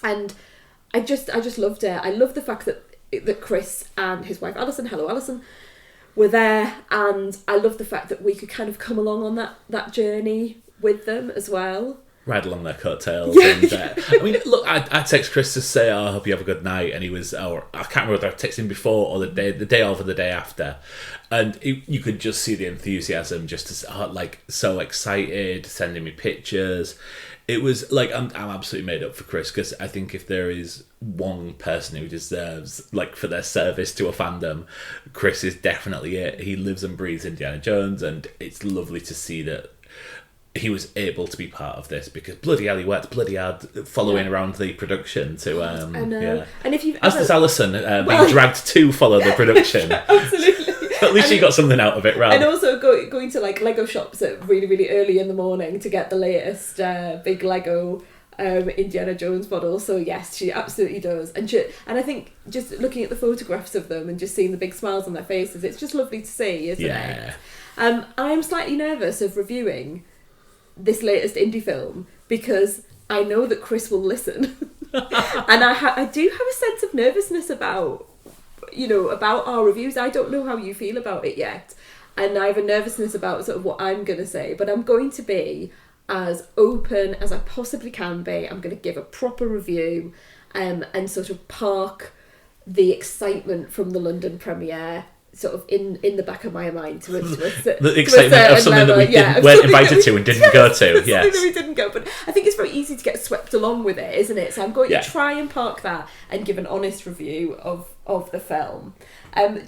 And I just loved it. I love the fact that Chris and his wife Alison, hello Alison, were there, and I love the fact that we could kind of come along on that journey with them as well. Ride along their coattails. And, I mean, look, I text Chris to say, oh, I hope you have a good night, and he was, or I can't remember whether I texted him before or the day of or the day after, and you could just see the enthusiasm, just like so excited, sending me pictures. It was like, I'm absolutely made up for Chris, because I think if there is one person who deserves, like, for their service to a fandom, Chris is definitely it. He lives and breathes Indiana Jones, and it's lovely to see that he was able to be part of this, because bloody hell, he worked bloody hard following around the production to I know. Yeah. And if you've does Alison being dragged to follow the production. Absolutely. At least she got something out of it, right? And also going to, like, Lego shops at really, really early in the morning to get the latest big Lego Indiana Jones model. So yes, she absolutely does. And I think just looking at the photographs of them and just seeing the big smiles on their faces, it's just lovely to see, isn't it? I'm slightly nervous of reviewing this latest indie film, because I know that Chris will listen. And I do have a sense of nervousness about our reviews. I don't know how you feel about it yet, and I have a nervousness about sort of what I'm going to say, but I'm going to be as open as I possibly can be. I'm going to give a proper review, and sort of park the excitement from the London premiere sort of in the back of my mind to the excitement of something level. that we weren't invited to and didn't go to. Yes, something that we didn't go. But I think it's very easy to get swept along with it, isn't it? So I'm going to try and park that and give an honest review of the film.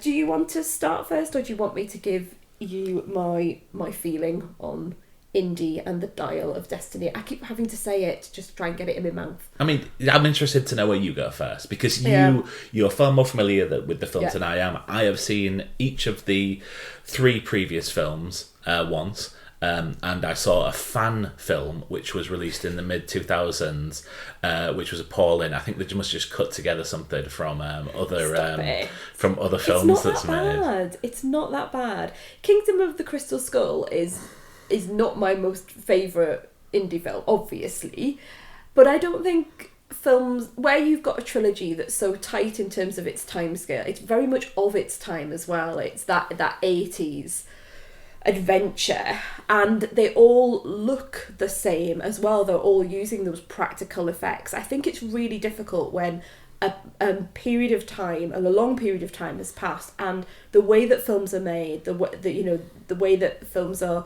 Do you want to start first, or do you want me to give you my feeling on Indy and the Dial of Destiny? I keep having to say it just to try and get it in my mouth. I mean, I'm interested to know where you go first, because you're far more familiar with the films than I am. I have seen each of the 3 previous films once, and I saw a fan film which was released in the mid-2000s, which was appalling. I think they must just cut together something from other films that's made. It's not that bad. Kingdom of the Crystal Skull is not my most favourite indie film, obviously, but I don't think films where you've got a trilogy that's so tight in terms of its timescale, it's very much of its time as well. It's that 80s adventure, and they all look the same as well. They're all using those practical effects. I think it's really difficult when a period of time, and a long period of time has passed, and the way that films are made, the way that films are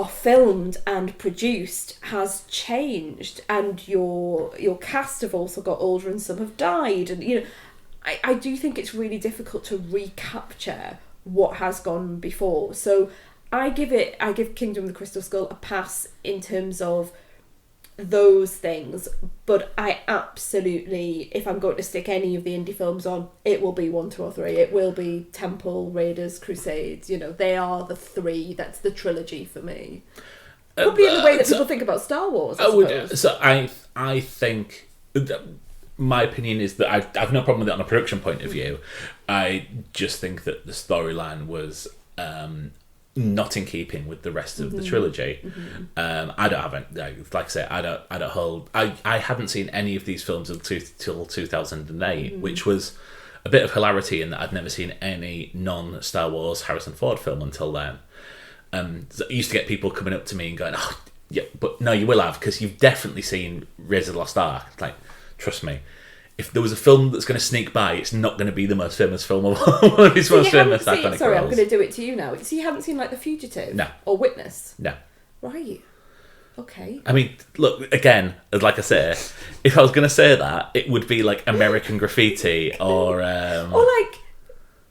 filmed and produced has changed, and your cast have also got older, and some have died, and I do think it's really difficult to recapture what has gone before. So I give Kingdom of the Crystal Skull a pass in terms of those things, but I absolutely, if I'm going to stick any of the indie films on, it will be 1, 2 or 3. It will be Temple, Raiders, Crusades. They are the 3. That's the trilogy for me. Probably in the way that people think about Star Wars, I suppose. So I think my opinion is that I've no problem with it on a production point of view. I just think that the storyline was not in keeping with the rest of the trilogy. I don't have it. Like I say, I don't hold. I hadn't seen any of these films until 2008, which was a bit of hilarity in that I'd never seen any non-Star Wars Harrison Ford film until then. So I used to get people coming up to me and going, "Oh, yeah, but no, you will have, because you've definitely seen Raiders of the Lost Ark." It's like, trust me. If there was a film that's going to sneak by, it's not going to be the most famous film of all of his most famous iconic Sorry, roles. I'm going to do it to you now. So you haven't seen The Fugitive? No. Or Witness? No. Right. Okay. I mean, look, again, like I say, if I was going to say that, it would be like American Graffiti or... or like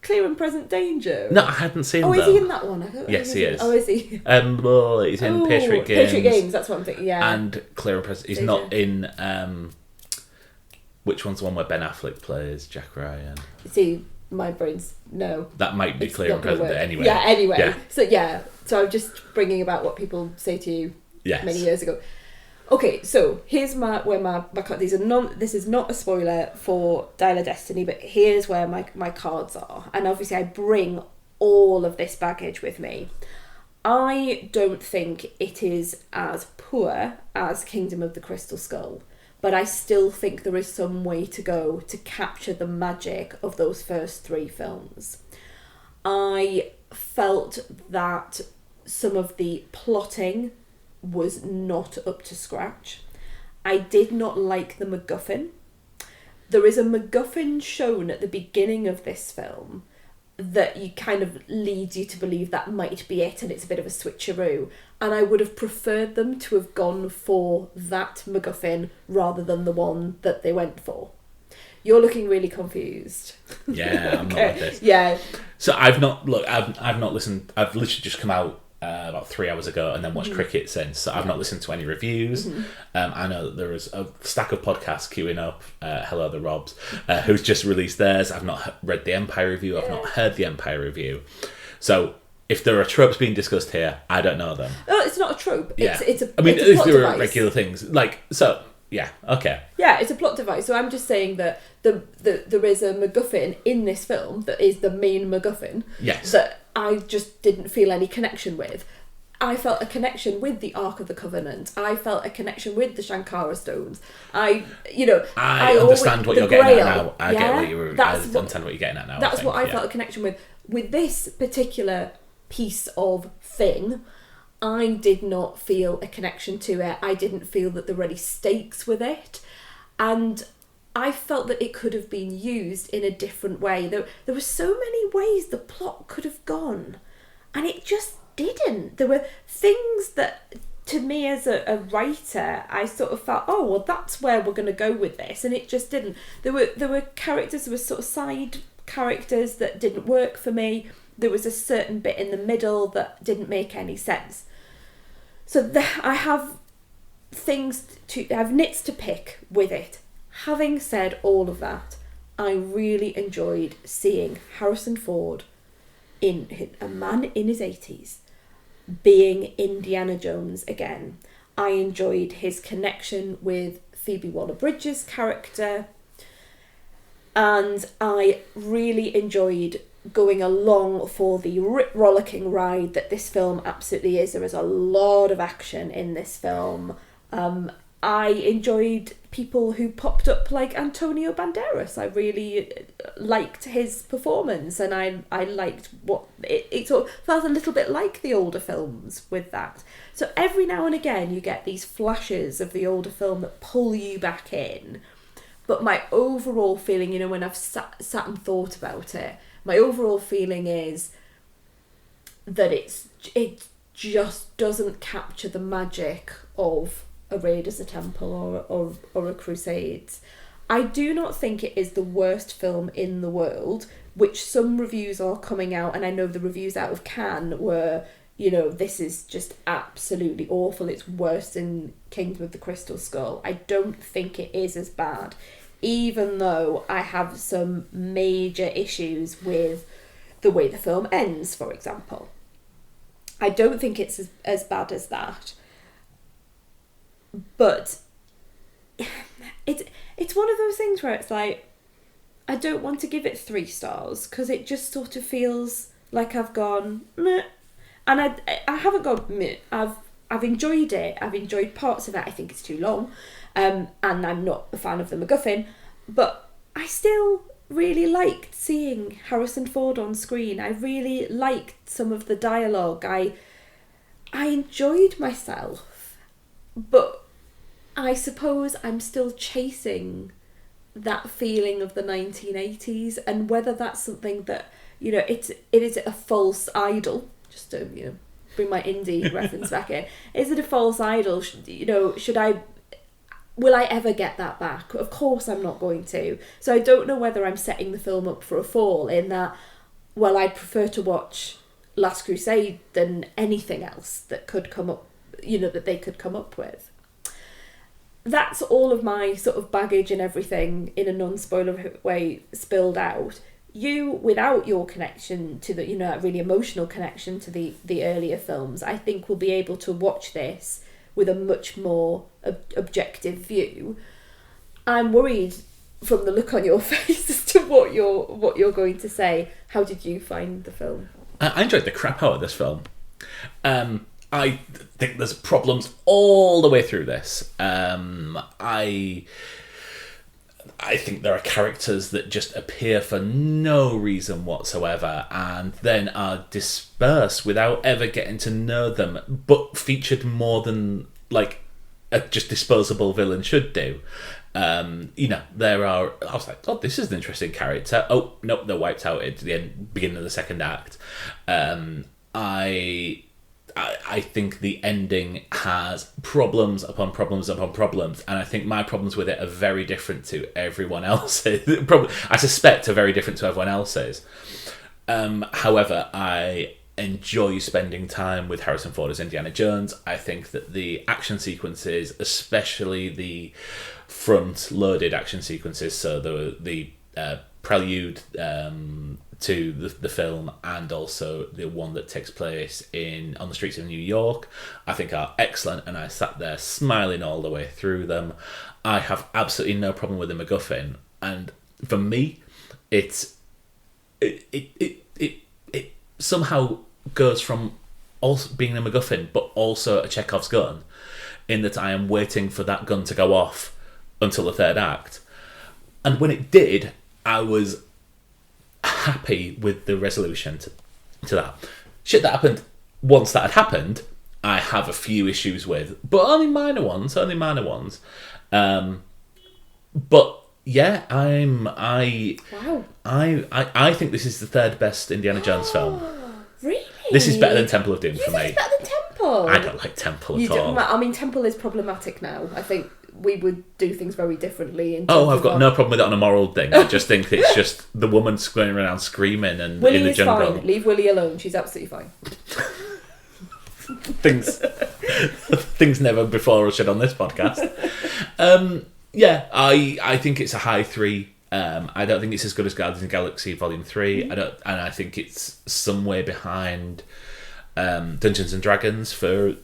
Clear and Present Danger. No, I hadn't seen them. Oh, is he in that one? Yes, he is. Oh, is he? Well, he's in Patriot Games. Patriot Games, that's what I'm thinking, yeah. And Clear and Present... He's not in... which one's the one where Ben Affleck plays Jack Ryan? See, my brain's... No. That might be Clear and Present, but anyway. Yeah, anyway. Yeah. So I'm just bringing about what people say to you yes. many years ago. Okay, so here's my this is not a spoiler for Dial of Destiny, but here's where my cards are. And obviously I bring all of this baggage with me. I don't think it is as poor as Kingdom of the Crystal Skull, but I still think there is some way to go to capture the magic of those first 3 films. I felt that some of the plotting was not up to scratch. I did not like the MacGuffin. There is a MacGuffin shown at the beginning of this film that you kind of leads you to believe that might be it, and it's a bit of a switcheroo. And I would have preferred them to have gone for that MacGuffin rather than the one that they went for. You're looking really confused. Yeah, I'm not like this. Yeah. So I've not listened. I've literally just come out about 3 hours ago and then watched Cricket since. So I've not listened to any reviews. I know that there is a stack of podcasts queuing up. Hello, the Robs, who's just released theirs. I've not read the Empire review. I've not heard the Empire review. So if there are tropes being discussed here, I don't know them. Oh, it's not a trope. Yeah. It's a I mean, it's a plot there device. are regular things like so. Yeah. Okay. Yeah, it's a plot device. So I'm just saying that there is a MacGuffin in this film that is the main MacGuffin. Yes. That I just didn't feel any connection with. I felt a connection with the Ark of the Covenant. I felt a connection with the Shankara stones. I understand what you're getting at now. I get what I understand what you're getting at now. That's what I felt a connection with. With this particular piece of thing, I did not feel a connection to it. I didn't feel that there were any stakes with it. And I felt that it could have been used in a different way. There were so many ways the plot could have gone, and it just didn't. There were things that, to me as a writer, I sort of felt, oh, well, that's where we're going to go with this, and it just didn't. There were characters, there were sort of side characters that didn't work for me. There was a certain bit in the middle that didn't make any sense. So I have nits to pick with it. Having said all of that, I really enjoyed seeing Harrison Ford, a man in his 80s, being Indiana Jones again. I enjoyed his connection with Phoebe Waller-Bridge's character, and I really enjoyed going along for the rollicking ride that this film absolutely is. There is a lot of action in this film. I enjoyed people who popped up like Antonio Banderas. I really liked his performance, and I liked what it sort of felt a little bit like the older films with that. So every now and again you get these flashes of the older film that pull you back in, But my overall feeling, you know, when I've sat and thought about it, my overall feeling is that it just doesn't capture the magic of a Raid as a Temple or a Crusades. I do not think it is the worst film in the world, which some reviews are coming out, and I know the reviews out of Cannes were, you know, this is just absolutely awful, it's worse than Kings with the Crystal Skull. I don't think it is as bad, even though I have some major issues with the way the film ends, for example. I don't think it's as bad as that. But it's one of those things where it's like, I don't want to give it 3 stars because it just sort of feels like I've gone meh. And I haven't gone meh. I've enjoyed it. I've enjoyed parts of it. I think it's too long, and I'm not a fan of the MacGuffin, but I still really liked seeing Harrison Ford on screen. I really liked some of the dialogue. I enjoyed myself, but I suppose I'm still chasing that feeling of the 1980s, and whether that's something that, you know, it is a false idol, just to, you know, bring my indie reference back in. Is it a false idol? Will I ever get that back? Of course I'm not going to. So I don't know whether I'm setting the film up for a fall in that, well, I'd prefer to watch Last Crusade than anything else that could come up, you know, that they could come up with. That's all of my sort of baggage and everything in a non-spoiler way spilled out. You, without your connection to the, you know, really emotional connection to the earlier films, I think will be able to watch this with a much more objective view. I'm worried from the look on your face as to what you're going to say. How did you find the film? I enjoyed the crap out of this film. I think there's problems all the way through this. I think there are characters that just appear for no reason whatsoever and then are dispersed without ever getting to know them, but featured more than like a just disposable villain should do. You know, I was like, oh, this is an interesting character. Oh, nope, they're wiped out at the beginning of the second act. I think the ending has problems upon problems upon problems, and I think my problems with it are very different to everyone else's. I suspect are very different to everyone else's. However, I enjoy spending time with Harrison Ford as Indiana Jones. I think that the action sequences, especially the front-loaded action sequences, so the prelude to the film and also the one that takes place on the streets of New York, I think are excellent, and I sat there smiling all the way through them. I have absolutely no problem with the MacGuffin, and for me, it somehow goes from also being a MacGuffin but also a Chekhov's gun, in that I am waiting for that gun to go off until the third act, and when it did, I was happy with the resolution to that. Shit that happened once that had happened, I have a few issues with, but only minor ones. But yeah, I think this is the third best Indiana Jones film. Really? This is better than Temple of Doom for me. It's better than Temple? I don't like Temple at all. I mean, Temple is problematic now. I think we would do things very differently. I've got no problem with it on a moral thing. I just think it's just the woman going around screaming and Willie in the jungle. Willie is fine. Leave Willie alone. She's absolutely fine. Things never before or said on this podcast. Yeah, I think it's a high 3. I don't think it's as good as Guardians of the Galaxy Volume 3. I think it's some way behind Dungeons and Dragons for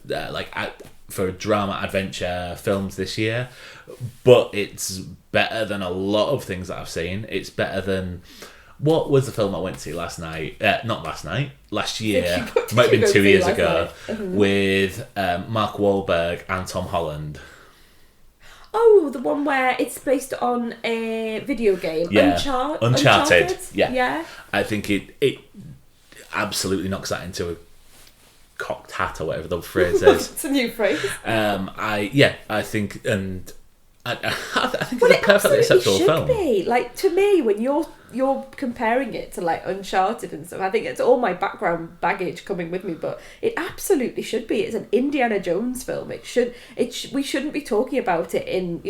drama adventure films this year, but it's better than a lot of things that I've seen. It's better than what was the film I went to last night? Last year, might have been 2 years ago, with Mark Wahlberg and Tom Holland. Oh, the one where it's based on a video game. Yeah, Uncharted. Yeah. I think it absolutely knocks that into a cocked hat or whatever the phrase is. It's a new phrase. I think, and I think Well, it's a perfectly absolutely acceptable should film. be. Like, to me, when you're comparing it to like Uncharted and stuff, I think it's all my background baggage coming with me, but it absolutely should be. It's an Indiana Jones film. We shouldn't be talking about it in,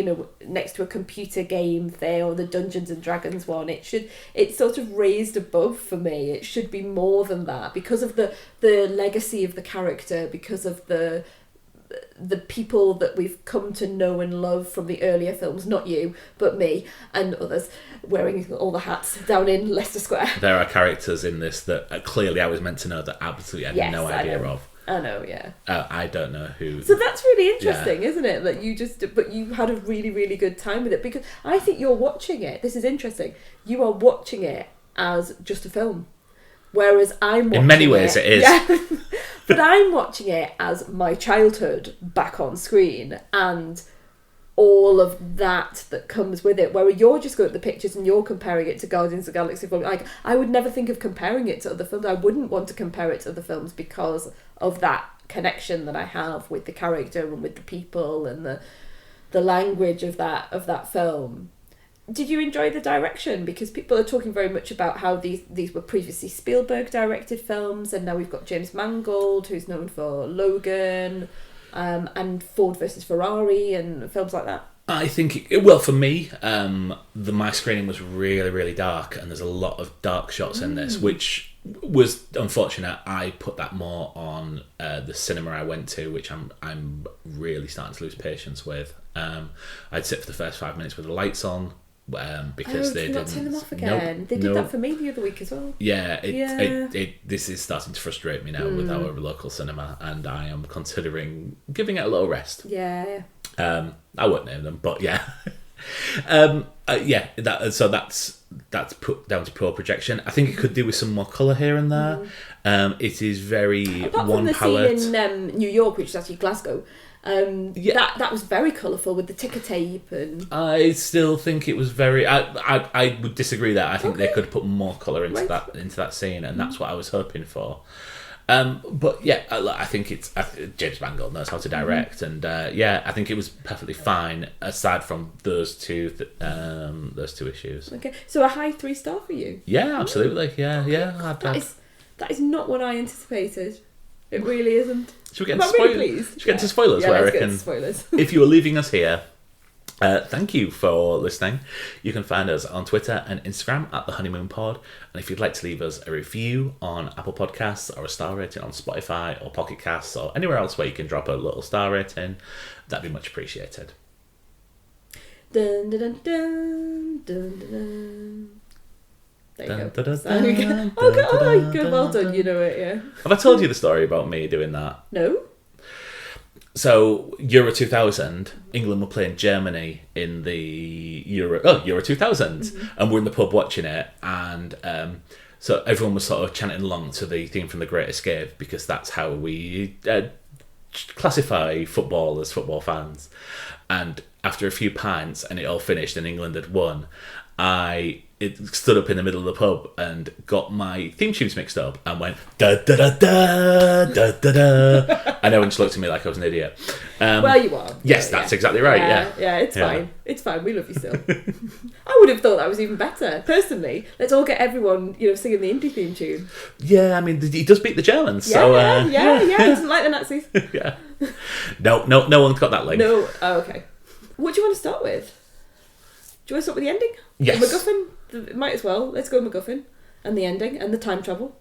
next to a computer game thing or the Dungeons and Dragons one. It's sort of raised above for me. It should be more than that because of the legacy of the character, because of the people that we've come to know and love from the earlier films, not you, but me and others, wearing all the hats down in Leicester Square. There are characters in this that clearly I was meant to know that absolutely I had no idea of. I know, yeah. I don't know who. So that's really interesting, isn't it? That but you had a really, really good time with it, because I think you're watching it. This is interesting. You are watching it as just a film. Whereas I'm watching in many ways it is. Yeah. But I'm watching it as my childhood back on screen and all of that comes with it. Where you're just going at the pictures and you're comparing it to Guardians of the Galaxy film. Like, I would never think of comparing it to other films. I wouldn't want to compare it to other films because of that connection that I have with the character and with the people and the language of that film. Did you enjoy the direction? Because people are talking very much about how these were previously Spielberg directed films, and now we've got James Mangold, who's known for Logan, and Ford versus Ferrari and films like that. I think, for me, my screening was really, really dark, and there's a lot of dark shots in this, which was unfortunate. I put that more on the cinema I went to, which I'm really starting to lose patience with. I'd sit for the first 5 minutes with the lights on. Because they didn't turn them off again. They did that for me the other week as well. Yeah, this is starting to frustrate me now with our local cinema, and I am considering giving it a little rest. Yeah. I won't name them, but yeah. So that's put down to poor projection. I think it could do with some more colour here and there. It is very apart one from the palette. scene in New York, which is actually Glasgow. That was very colourful with the ticker tape and. I still think it was very. I would disagree that. I think they could put more colour into that scene, and that's what I was hoping for. But yeah, I think James Mangold knows how to direct, and I think it was perfectly fine aside from those two issues. Okay, so a high 3-star for you. Yeah, absolutely. Yeah. That is not what I anticipated. It really isn't. Should we get into spoilers? Really Should we get into spoilers? Yeah, let's get into spoilers. If you are leaving us here, thank you for listening. You can find us on Twitter and Instagram at The Honeymoon Pod. And if you'd like to leave us a review on Apple Podcasts or a star rating on Spotify or Pocket Casts or anywhere else where you can drop a little star rating, that'd be much appreciated. Dun, dun, dun, dun, dun, dun, dun. There you go. Good. Well done. You know it, yeah. Have I told you the story about me doing that? No. So, Euro 2000, England were playing Germany in the Euro 2000, and we're in the pub watching it, and so everyone was sort of chanting along to the theme from The Great Escape, because that's how we classify football as football fans. And after a few pints, and it all finished and England had won, I stood up in the middle of the pub and got my theme tunes mixed up and went da da da da da da da, and everyone just looked at me like I was an idiot. Well, you are. Yes, that's exactly right. Yeah, it's fine. It's fine. We love you still. I would have thought that was even better. Personally, let's all get everyone, singing the indie theme tune. Yeah, I mean, he does beat the Germans. Yeah, so, he doesn't like the Nazis. Yeah. No one's got that link. No. Oh, okay. What do you want to start with? Do you want to start with the ending? Yes. The MacGuffin? Might as well. Let's go MacGuffin. And the ending. And the time travel.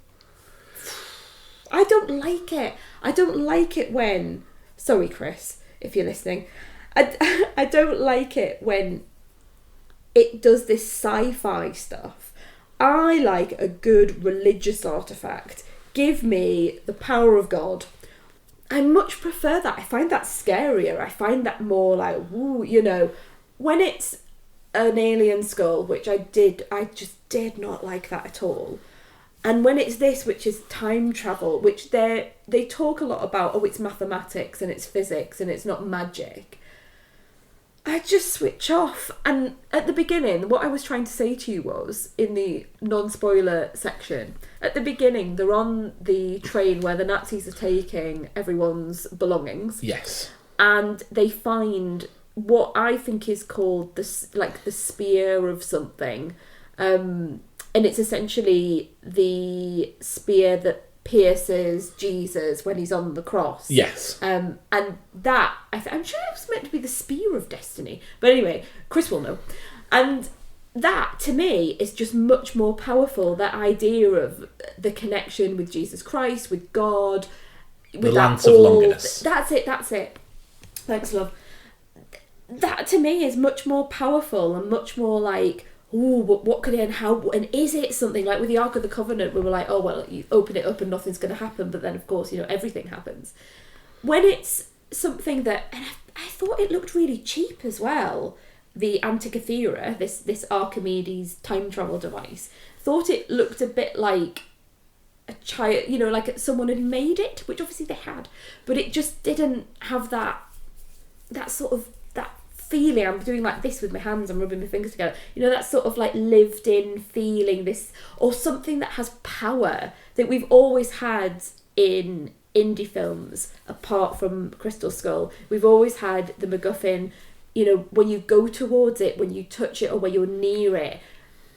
I don't like it. I don't like it when... Sorry, Chris, if you're listening. I don't like it when it does this sci-fi stuff. I like a good religious artefact. Give me the power of God. I much prefer that. I find that scarier. I find that more like, woo, when it's an alien skull, which I just did not like that at all. And when it's this, which is time travel, which they talk a lot about, it's mathematics and it's physics and it's not magic. I just switch off. And at the beginning, what I was trying to say to you was, in the non-spoiler section, at the beginning, they're on the train where the Nazis are taking everyone's belongings. Yes. And they find what I think is called the spear of something, and it's essentially the spear that pierces Jesus when he's on the cross. Yes. And that I'm sure it was meant to be the spear of destiny, but anyway, Chris will know. And that to me is just much more powerful. That idea of the connection with Jesus Christ, with God, with the Lance of Longinus. That's it. Thanks, love. That to me is much more powerful and much more like, ooh, what could it and how, and is it something like with the Ark of the Covenant where we're like, oh well, you open it up and nothing's going to happen, but then of course, everything happens. When it's something that, and I thought it looked really cheap as well, the Antikythera, this Archimedes time travel device, thought it looked a bit like a child, like someone had made it, which obviously they had, but it just didn't have that sort of, that feeling. I'm doing like this with my hands, I'm rubbing my fingers together, that sort of like lived in feeling, this, or something that has power that we've always had in indie films apart from Crystal Skull. We've always had the MacGuffin, when you go towards it, when you touch it, or when you're near it,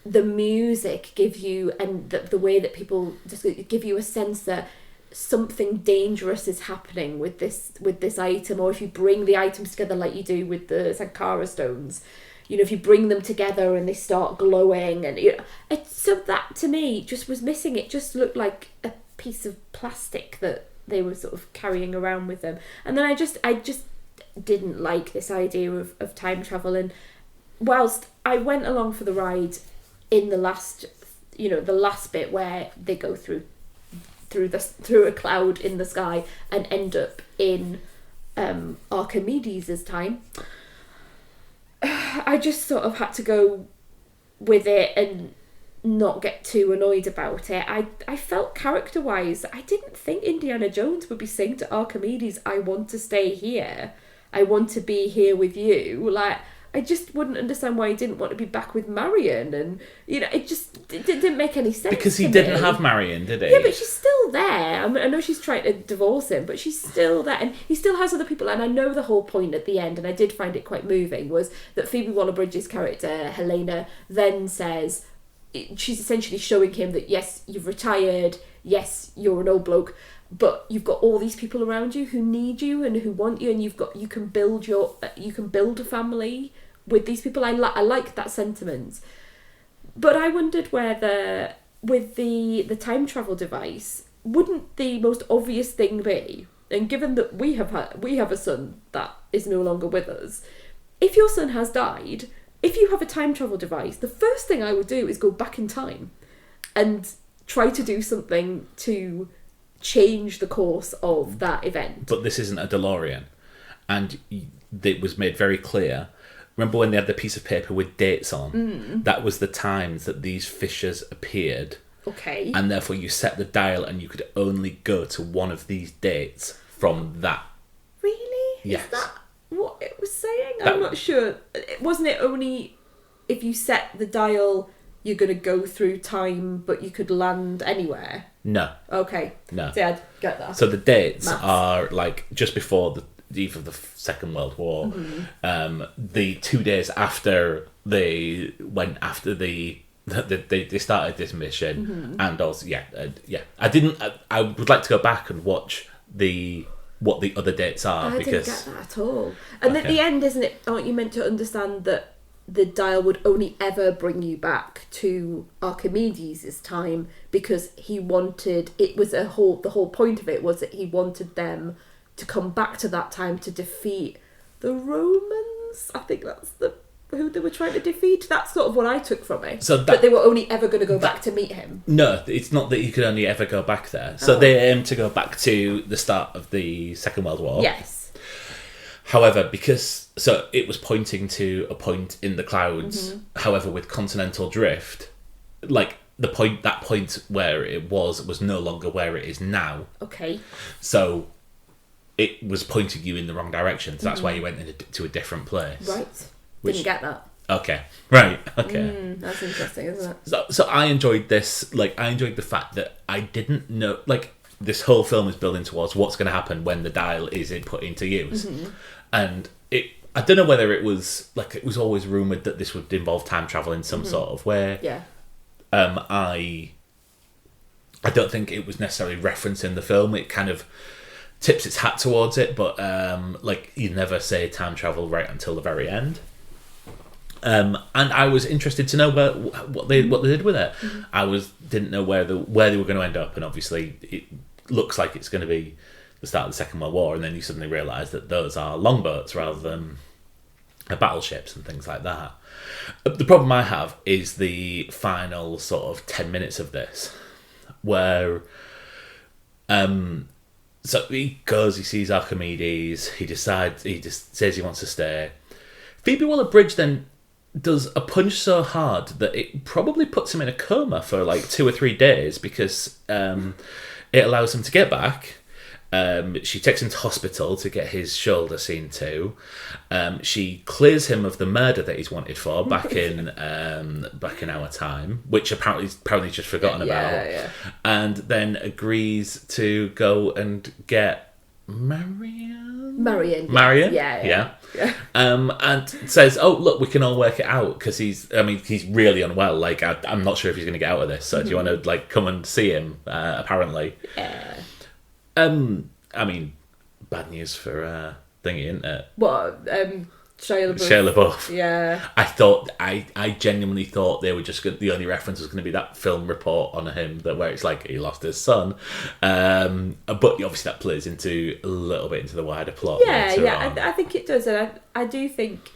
the music gives you, and the way that people just give you a sense that something dangerous is happening with this item. Or if you bring the items together like you do with the Sankara stones, if you bring them together and they start glowing, and so that to me just was missing. It just looked like a piece of plastic that they were sort of carrying around with them. And then I just didn't like this idea of time travel. And whilst I went along for the ride in the last bit where they go through a cloud in the sky and end up in Archimedes' time, I just sort of had to go with it and not get too annoyed about it. I felt character-wise, I didn't think Indiana Jones would be saying to Archimedes, I want to stay here, I want to be here with you. Like, I just wouldn't understand why he didn't want to be back with Marion, and it didn't make any sense. Because he didn't have Marion, did he? Yeah, but she's still there. I mean, I know she's trying to divorce him, but she's still there, and he still has other people. And I know the whole point at the end, and I did find it quite moving, was that Phoebe Waller-Bridge's character Helena then says, she's essentially showing him that yes, you've retired, yes, you're an old bloke, but you've got all these people around you who need you and who want you, and you can build a family with these people. I like that sentiment. But I wondered whether with the time travel device, wouldn't the most obvious thing be, and given that we have a son that is no longer with us, if your son has died, if you have a time travel device, the first thing I would do is go back in time and try to do something to change the course of that event. But this isn't a DeLorean, and it was made very clear. Remember when they had the piece of paper with dates on? That was the times that these fissures appeared. Okay. And therefore you set the dial and you could only go to one of these dates from that. Really? Yes. Is that what it was saying? I'm not sure. Wasn't it only if you set the dial, you're going to go through time, but you could land anywhere? No. Okay. No. See, I'd get that. So the dates Maths. are like just before the eve of the Second World War, the 2 days after they went after they started this mission, and also I would like to go back and watch what the other dates are. I because didn't get that at all. And at the end, isn't it? Aren't you meant to understand that the dial would only ever bring you back to Archimedes' time because he wanted? It was the whole point of it was that he wanted them to come back to that time to defeat the Romans. I think that's who they were trying to defeat. That's sort of what I took from it. But they were only ever going to go back to meet him. No, it's not that you could only ever go back there. So they aim to go back to the start of the Second World War. Yes. However, so it was pointing to a point in the clouds. However, with continental drift, like that point where it was no longer where it is now. Okay. So it was pointing you in the wrong direction. So that's why you went to a different place. Right. Didn't get that. Okay. Right. Okay. That's interesting, isn't it? So I enjoyed this. Like, I enjoyed the fact that I didn't know. Like, this whole film is building towards what's going to happen when the dial is put into use, and I don't know whether it was always rumoured that this would involve time travel in some sort of way. Yeah. I don't think it was necessarily referenced in the film. It kind of tips its hat towards it, but you never say time travel right until the very end. And I was interested to know what they did with it. I didn't know where they were going to end up, and obviously it looks like it's going to be the start of the Second World War, and then you suddenly realise that those are longboats rather than battleships and things like that. The problem I have is the final sort of 10 minutes of this, where so he goes, he sees Archimedes, he just says he wants to stay. Phoebe Waller-Bridge then does a punch so hard that it probably puts him in a coma for like 2 or 3 days, because it allows him to get back. She takes him to hospital to get his shoulder seen to. She clears him of the murder that he's wanted for back in our time, which apparently he's just forgotten about. Yeah. And then agrees to go and get Marion. Yeah. And says, "Oh, look, we can all work it out," because he's really unwell. Like, I'm not sure if he's going to get out of this. So do you want to come and see him? Apparently. Yeah. Bad news for thingy, isn't it? What? Shia LaBeouf. Yeah. I genuinely thought they were just the only reference was going to be that film report on him where it's like he lost his son, but obviously that plays into a little bit into the wider plot. Yeah. I think it does, and I do think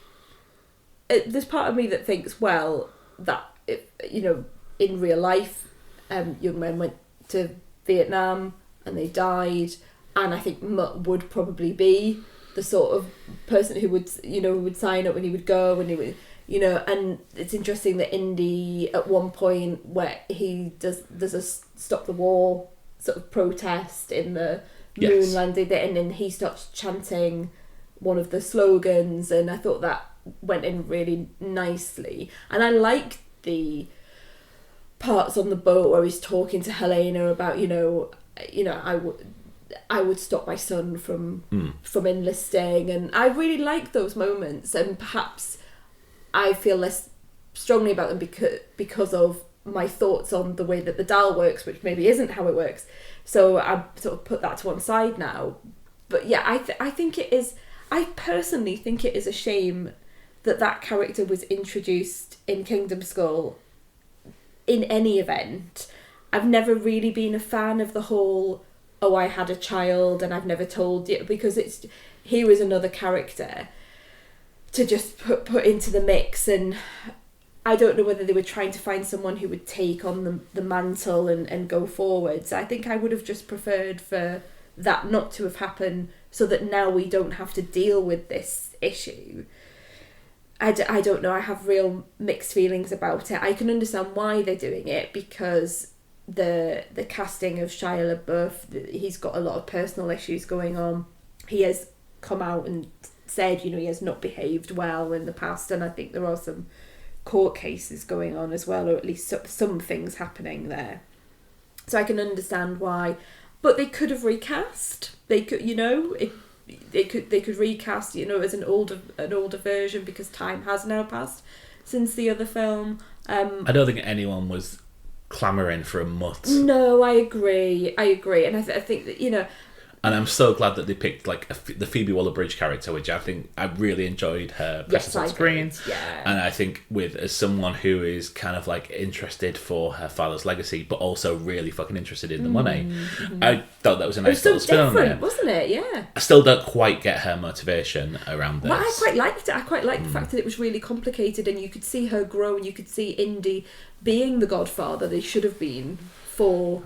there's part of me that thinks, well, that in real life, young men went to Vietnam and they died, and I think Mutt would probably be the sort of person who would sign up when he would go, and he would, and it's interesting that Indy at one point where there's a stop the war sort of protest in the moon landing, and then he starts chanting one of the slogans, and I thought that went in really nicely, and I liked the parts on the boat where he's talking to Helena about I would stop my son from enlisting, and I really like those moments, and perhaps I feel less strongly about them because of my thoughts on the way that the dial works, which maybe isn't how it works. So I sort of put that to one side now. But yeah, I think it is. I personally think it is a shame that character was introduced in Kingdom Skull. In any event, I've never really been a fan of the whole, oh, I had a child and I've never told you, because he was another character to just put into the mix, and I don't know whether they were trying to find someone who would take on the mantle and go forwards. I think I would have just preferred for that not to have happened, so that now we don't have to deal with this issue. I don't know, I have real mixed feelings about it. I can understand why they're doing it, because the casting of Shia LaBeouf, he's got a lot of personal issues going on. He has come out and said, he has not behaved well in the past, and I think there are some court cases going on as well, or at least some things happening there. So I can understand why, but they could have recast. They could, they could recast, as an older version, because time has now passed since the other film. I don't think anyone was clamouring for a Mutt. No, I agree, and I think that And I'm so glad that they picked the Phoebe Waller-Bridge character, which I think I really enjoyed her presence on screen. Yeah. And I think as someone who is kind of interested for her father's legacy, but also really fucking interested in the money, I thought that was a nice little spin on it, wasn't it? Yeah. I still don't quite get her motivation around this. Well, I quite liked it. I quite liked the fact that it was really complicated, and you could see her grow, and you could see Indy being the godfather they should have been for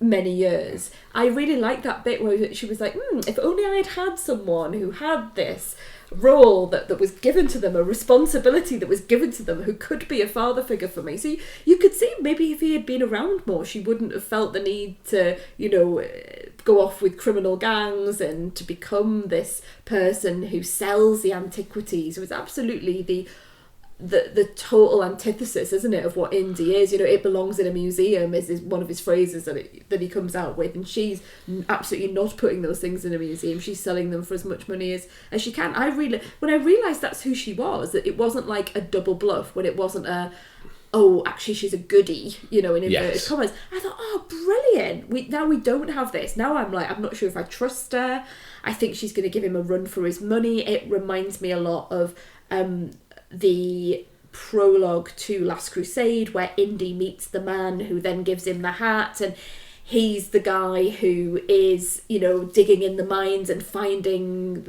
many years. I really liked that bit where she was like, if only I'd had someone who had this role that was given to them, a responsibility that was given to them, who could be a father figure for me. So you could see maybe if he had been around more, she wouldn't have felt the need to, go off with criminal gangs and to become this person who sells the antiquities. It was absolutely the total antithesis, isn't it, of what indie is. It belongs in a museum is one of his phrases that he comes out with, and she's absolutely not putting those things in a museum. She's selling them for as much money as she can. When I realised that's who she was, that it wasn't like a double bluff, when it wasn't oh, actually she's a goodie, in inverted commas. I thought, oh, brilliant. We don't have this. Now I'm not sure if I trust her. I think she's going to give him a run for his money. It reminds me a lot of the prologue to Last Crusade, where Indy meets the man who then gives him the hat, and he's the guy who is, digging in the mines and finding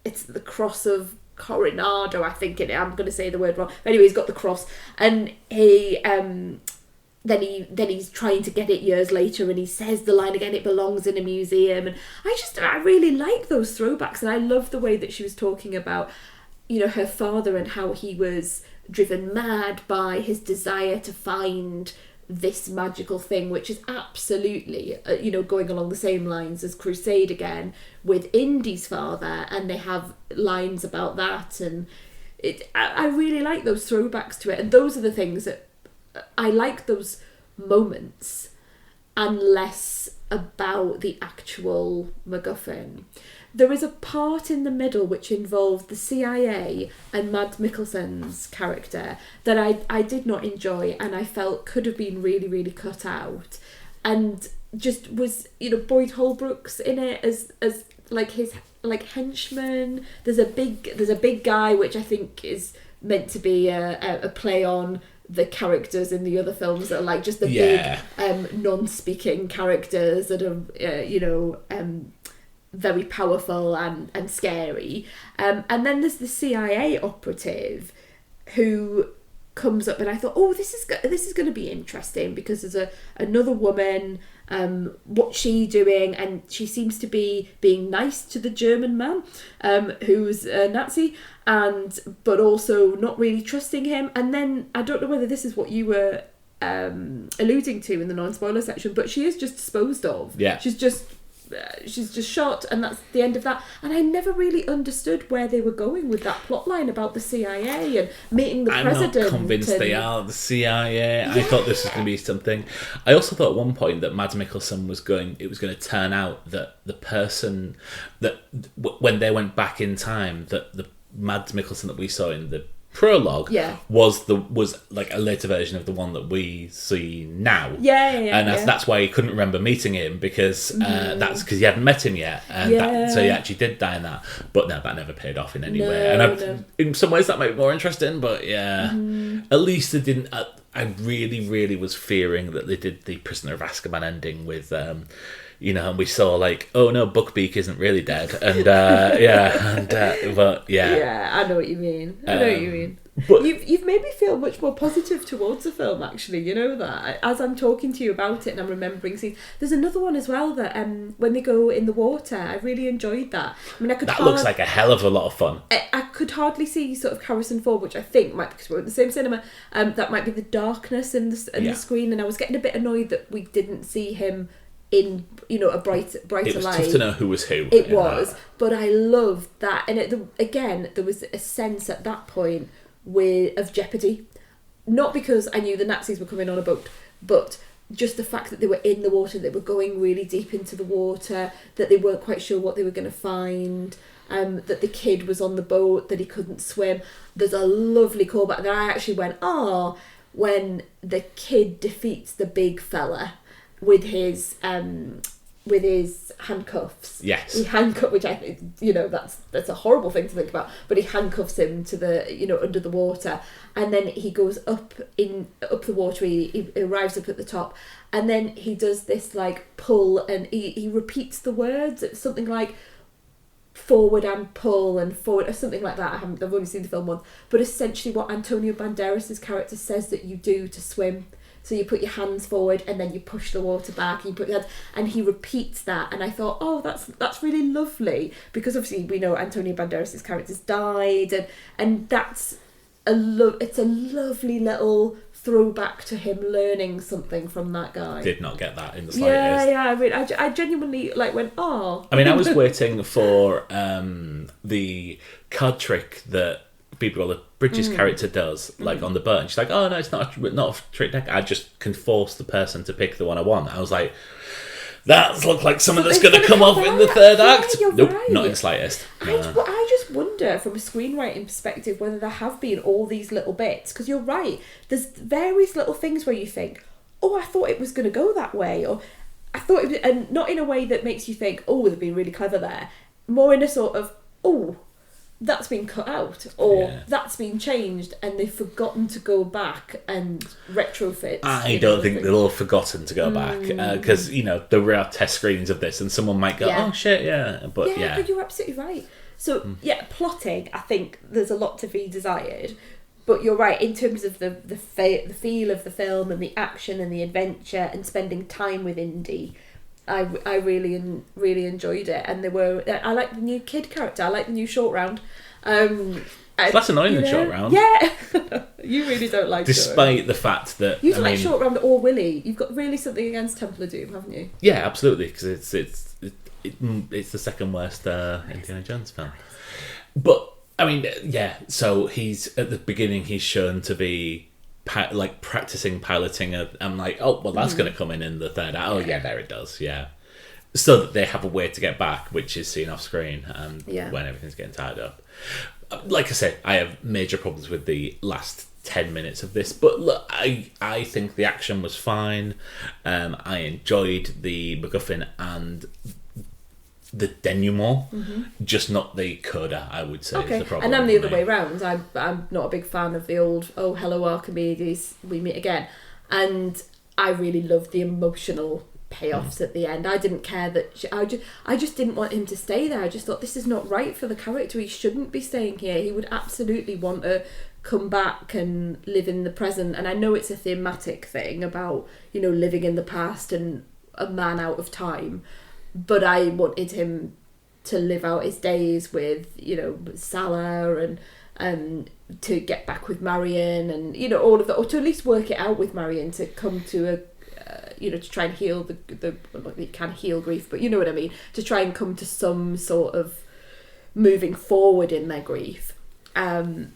it's the cross of Coronado, I think I'm going to say the word wrong. Anyway, he's got the cross, and he then he's trying to get it years later, and he says the line again, it belongs in a museum. And I really like those throwbacks, and I love the way that she was talking about, her father and how he was driven mad by his desire to find this magical thing, which is absolutely going along the same lines as Crusade again with Indy's father, and they have lines about that, and I really like those throwbacks to it, and those are the things that I like, those moments, and less about the actual MacGuffin. There is a part in the middle which involved the CIA and Mads Mikkelsen's character that I did not enjoy, and I felt could have been really, really cut out, and just was, Boyd Holbrook's in it as like his henchman. There's a big guy, which I think is meant to be a play on the characters in the other films that are like just the big non-speaking characters that are very powerful and scary, and then there's the CIA operative who comes up, and I thought, oh, this is going to be interesting, because there's another woman, what's she doing? And she seems to be being nice to the German man, who's a Nazi, but also not really trusting him. And then I don't know whether this is what you were alluding to in the non-spoiler section, but she is just disposed of. Yeah, she's just shot, and that's the end of that. And I never really understood where they were going with that plot line about the CIA and meeting the president. I'm not convinced they are the CIA. I thought this was going to be something. I also thought at one point that Mads Mikkelsen it was going to turn out that the person that when they went back in time, that the Mads Mikkelsen that we saw in the prologue was like a later version of the one that we see now. And that's why he couldn't remember meeting him, because that's because he hadn't met him yet, and so he actually did die in that. But no, that never paid off in any way. And in some ways that might be more interesting, but at least they didn't. I really, really was fearing that they did the Prisoner of Azkaban ending with and we saw like, oh no, Buckbeak isn't really dead, and but I know what you mean. But you've made me feel much more positive towards the film, actually. That as I'm talking to you about it and I'm remembering scenes. There's another one as well that when they go in the water, I really enjoyed that. I mean, looks like a hell of a lot of fun. I could hardly see sort of Harrison Ford, which I think might, because we're in the same cinema, that might be the darkness in the screen, and I was getting a bit annoyed that we didn't see him in a brighter light. It was tough to know who was who. It was, but I loved that, and there was a sense at that point of jeopardy, not because I knew the Nazis were coming on a boat, but just the fact that they were in the water, they were going really deep into the water, that they weren't quite sure what they were going to find, that the kid was on the boat, that he couldn't swim. There's a lovely callback that I actually went, when the kid defeats the big fella with his handcuffs. Yes. He handcuffs, which I think, that's a horrible thing to think about, but he handcuffs him to the, under the water, and then he goes up the water, he arrives up at the top, and then he does this like pull, and he repeats the words. It's something like forward and pull and forward, or something like that. I've only seen the film once, but essentially what Antonio Banderas' character says that you do to swim. So you put your hands forward and then you push the water back, and you put your hands, and he repeats that. And I thought, oh, that's really lovely, because obviously we know Antonio Banderas' character's died, and that's it's a lovely little throwback to him learning something from that guy. Did not get that in the slightest. I mean, I genuinely went, oh. I mean, I was waiting for the card trick that Phoebe Waller-Bridge's character does, like on the boat. And she's like, oh no, it's not a trick deck. I just can force the person to pick the one I want. I was like, that looks like something that's going to come off in the third act. Nope, right. not in the slightest. I just wonder, from a screenwriting perspective, whether there have been all these little bits. Because you're right, there's various little things where you think, oh, I thought it was going to go that way, or I thought it was, and not in a way that makes you think, oh, they've been really clever there. More in a sort of, oh, that's been cut out, or that's been changed, and they've forgotten to go back and retrofit. I don't think they'll have forgotten to go back, because there were test screenings of this, and someone might go, "Oh shit, yeah," but but you're absolutely right. So plotting, I think there's a lot to be desired, but you're right in terms of the feel of the film and the action and the adventure and spending time with Indy. I really enjoyed it, and I like the new kid character. I like the new Short Round. That's annoying in Short Round. Yeah, you really don't like. Despite the fact that you don't like Short Round or Willy. You've got really something against Temple of Doom, haven't you? Yeah, absolutely, because it's the second worst Indiana Jones film. But I mean, so he's at the beginning. He's shown to be practicing piloting. I'm like, oh well, that's going to come in the third act. Oh yeah, there it does. Yeah, so that they have a way to get back, which is seen off screen, and when everything's getting tied up. Like I said, I have major problems with the last 10 minutes of this, but look, I think the action was fine. I enjoyed the MacGuffin and the denouement, just not the coda, I would say. Okay, is the problem and I'm the other way round. I'm not a big fan of the old, oh, hello Archimedes, we meet again. And I really loved the emotional payoffs at the end. I didn't care that I just didn't want him to stay there. I just thought, this is not right for the character. He shouldn't be staying here. He would absolutely want to come back and live in the present. And I know it's a thematic thing about, living in the past and a man out of time, but I wanted him to live out his days with, Salah and to get back with Marion and, all of that, or to at least work it out with Marion, to come to a to try and heal it can heal grief, but you know what I mean, to try and come to some sort of moving forward in their grief. I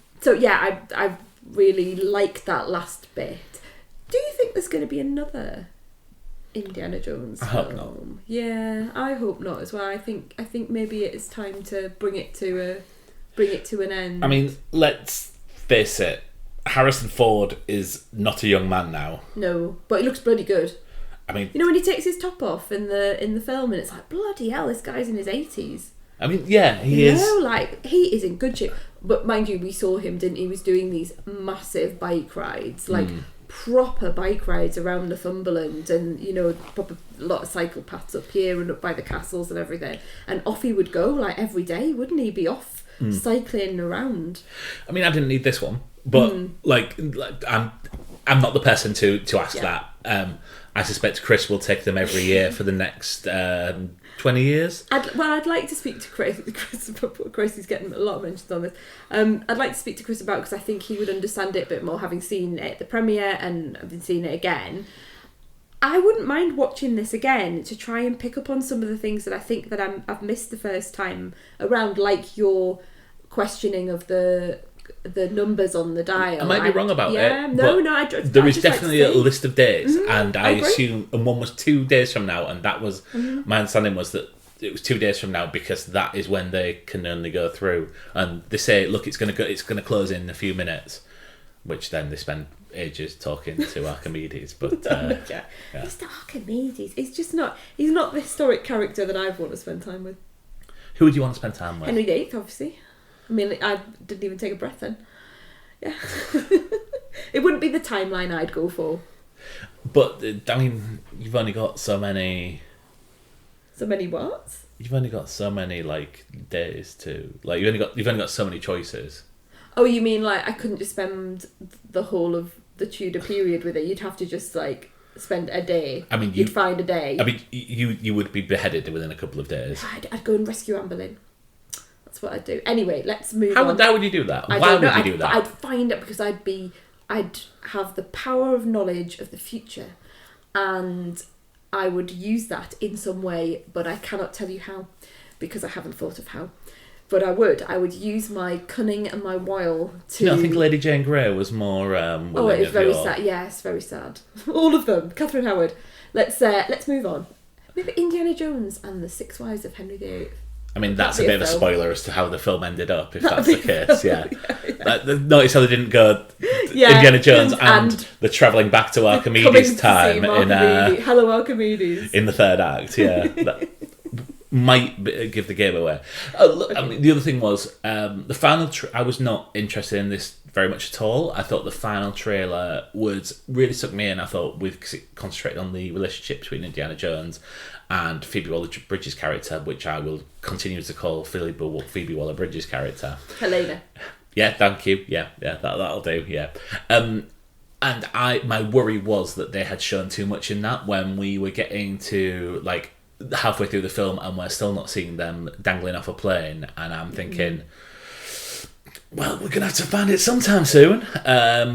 really like that last bit. Do you think there's going to be another Indiana Jones film? I hope not. Yeah, I hope not as well. I think maybe it's time to bring it to an end. I mean, let's face it, Harrison Ford is not a young man now. No, but he looks bloody good. I mean, when he takes his top off in the film, and it's like, bloody hell, this guy's in his 80s. I mean, yeah, he is. He is in good shape. But mind you, we saw him, didn't he? He was doing these massive bike rides, proper bike rides around Northumberland, and proper a lot of cycle paths up here and up by the castles and everything. And off he would go every day, wouldn't he? Be off cycling around. I mean, I didn't need this one, but I'm not the person to ask that. I suspect Chris will take them every year for the next 20 years. I'd like to speak to Chris. Chris is getting a lot of mentions on this. I'd like to speak to Chris about, because I think he would understand it a bit more, having seen it at the premiere and I've been seeing it again. I wouldn't mind watching this again to try and pick up on some of the things that I think that I've missed the first time around, like your questioning of the numbers on the dial. I might be wrong about it. There is definitely a list of days, and I assume, and one was 2 days from now, and that was my understanding was that it was 2 days from now, because that is when they can only go through. And they say, look, it's going to close in a few minutes, which then they spend ages talking to Archimedes. But Mr. Archimedes, he's not the historic character that I'd want to spend time with. Who would you want to spend time with? Henry VIII, obviously. I mean, I didn't even take a breath then. Yeah. It wouldn't be the timeline I'd go for. But, I mean, you've only got so many... So many what? You've only got so many, days to... you've only got so many choices. Oh, you mean, I couldn't just spend the whole of the Tudor period with it? You'd have to just, spend a day. I mean, you'd find a day. I mean, you would be beheaded within a couple of days. I'd go and rescue Anne Boleyn. That's what I'd do. Anyway, let's move on. How would you do that? Why would you do that? I'd find it because I'd have the power of knowledge of the future, and I would use that in some way, but I cannot tell you how, because I haven't thought of how. But I would use my cunning and my wile to... I think Lady Jane Grey was more willing Oh, it was of very your... sad. Yes, very sad. All of them. Catherine Howard. Let's move on. Maybe Indiana Jones and the Six Wives of Henry VIII. I mean, that's a That'd bit be of a film. spoiler as to how the film ended up, if That'd that's the be a case, film, yeah. Notice how they didn't go Yeah, Indiana Jones and and the travelling back to Coming Archimedes to see time Archimedes. Hello, Archimedes. in the third act, yeah. That might give the game away. Look, I mean, the other thing was, the final... I was not interested in this very much at all. I thought the final trailer really suck me in. I thought we've concentrated on the relationship between Indiana Jones and Phoebe Waller-Bridge's character, which I will continue to call Phoebe Waller-Bridge's character. Helena. Yeah, thank you. Yeah, that'll do. Yeah, and my worry was that they had shown too much in that when we were getting to like halfway through the film and we're still not seeing them dangling off a plane, and I'm thinking, well, we're gonna have to find it sometime soon. But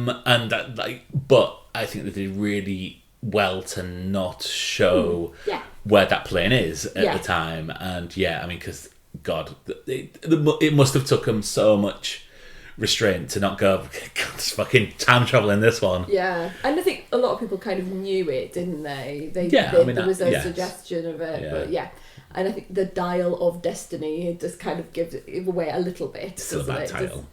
I think they did really well to not show where that plane is at the time, and I mean, because God, it must have took them so much restraint to not go, God, there's fucking time travel in this one. Yeah, and I think a lot of people kind of knew it, didn't they? I mean, there was a yes. suggestion of it, but and I think the Dial of Destiny just kind of gives it away a little bit. Still a bad title.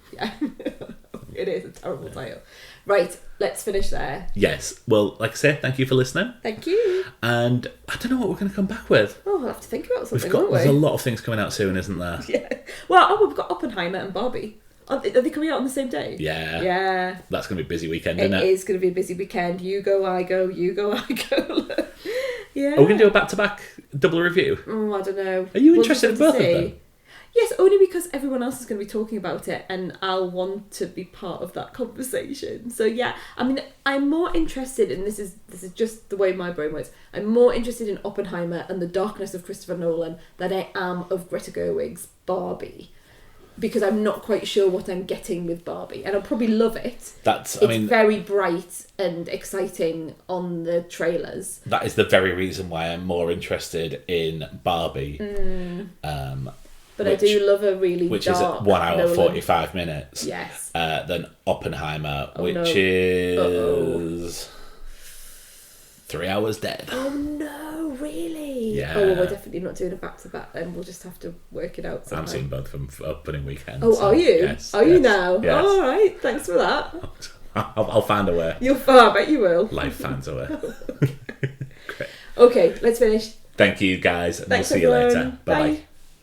It is a terrible title. Right, let's finish there. Yes. Well, like I say, thank you for listening. Thank you. And I don't know what we're going to come back with. Oh, we'll have to think about something, There's a lot of things coming out soon, isn't there? Yeah. Well, we've got Oppenheimer and Barbie. Are they coming out on the same day? Yeah. Yeah. That's going to be a busy weekend, isn't it? It is going to be a busy weekend. You go, I go, you go, I go. Yeah. Are we going to do a back-to-back double review? Oh, I don't know. Are you We'll interested in just have both to of see. them? Yes, only because everyone else is going to be talking about it and I'll want to be part of that conversation. So yeah, I mean, I'm more interested, and this is just the way my brain works, I'm more interested in Oppenheimer and the darkness of Christopher Nolan than I am of Greta Gerwig's Barbie. Because I'm not quite sure what I'm getting with Barbie. And I'll probably love it. It's very bright and exciting on the trailers. That is the very reason why I'm more interested in Barbie. But I do love a really which dark is 1 hour Nolan. 45 minutes. Yes. Than Oppenheimer, which no. is 3 hours dead. Oh no, really? Yeah. Oh, well, we're definitely not doing a back-to-back then. We'll just have to work it out somehow. I'm seeing both of them for opening weekend. Oh, so are you? yes, Are you yes, now? yes. All right, thanks for that. I'll find a way. I bet you will. Life finds a way. Okay, let's finish. Thank you, guys. And Thanks, we'll see you everyone. later. Bye-bye. Bye.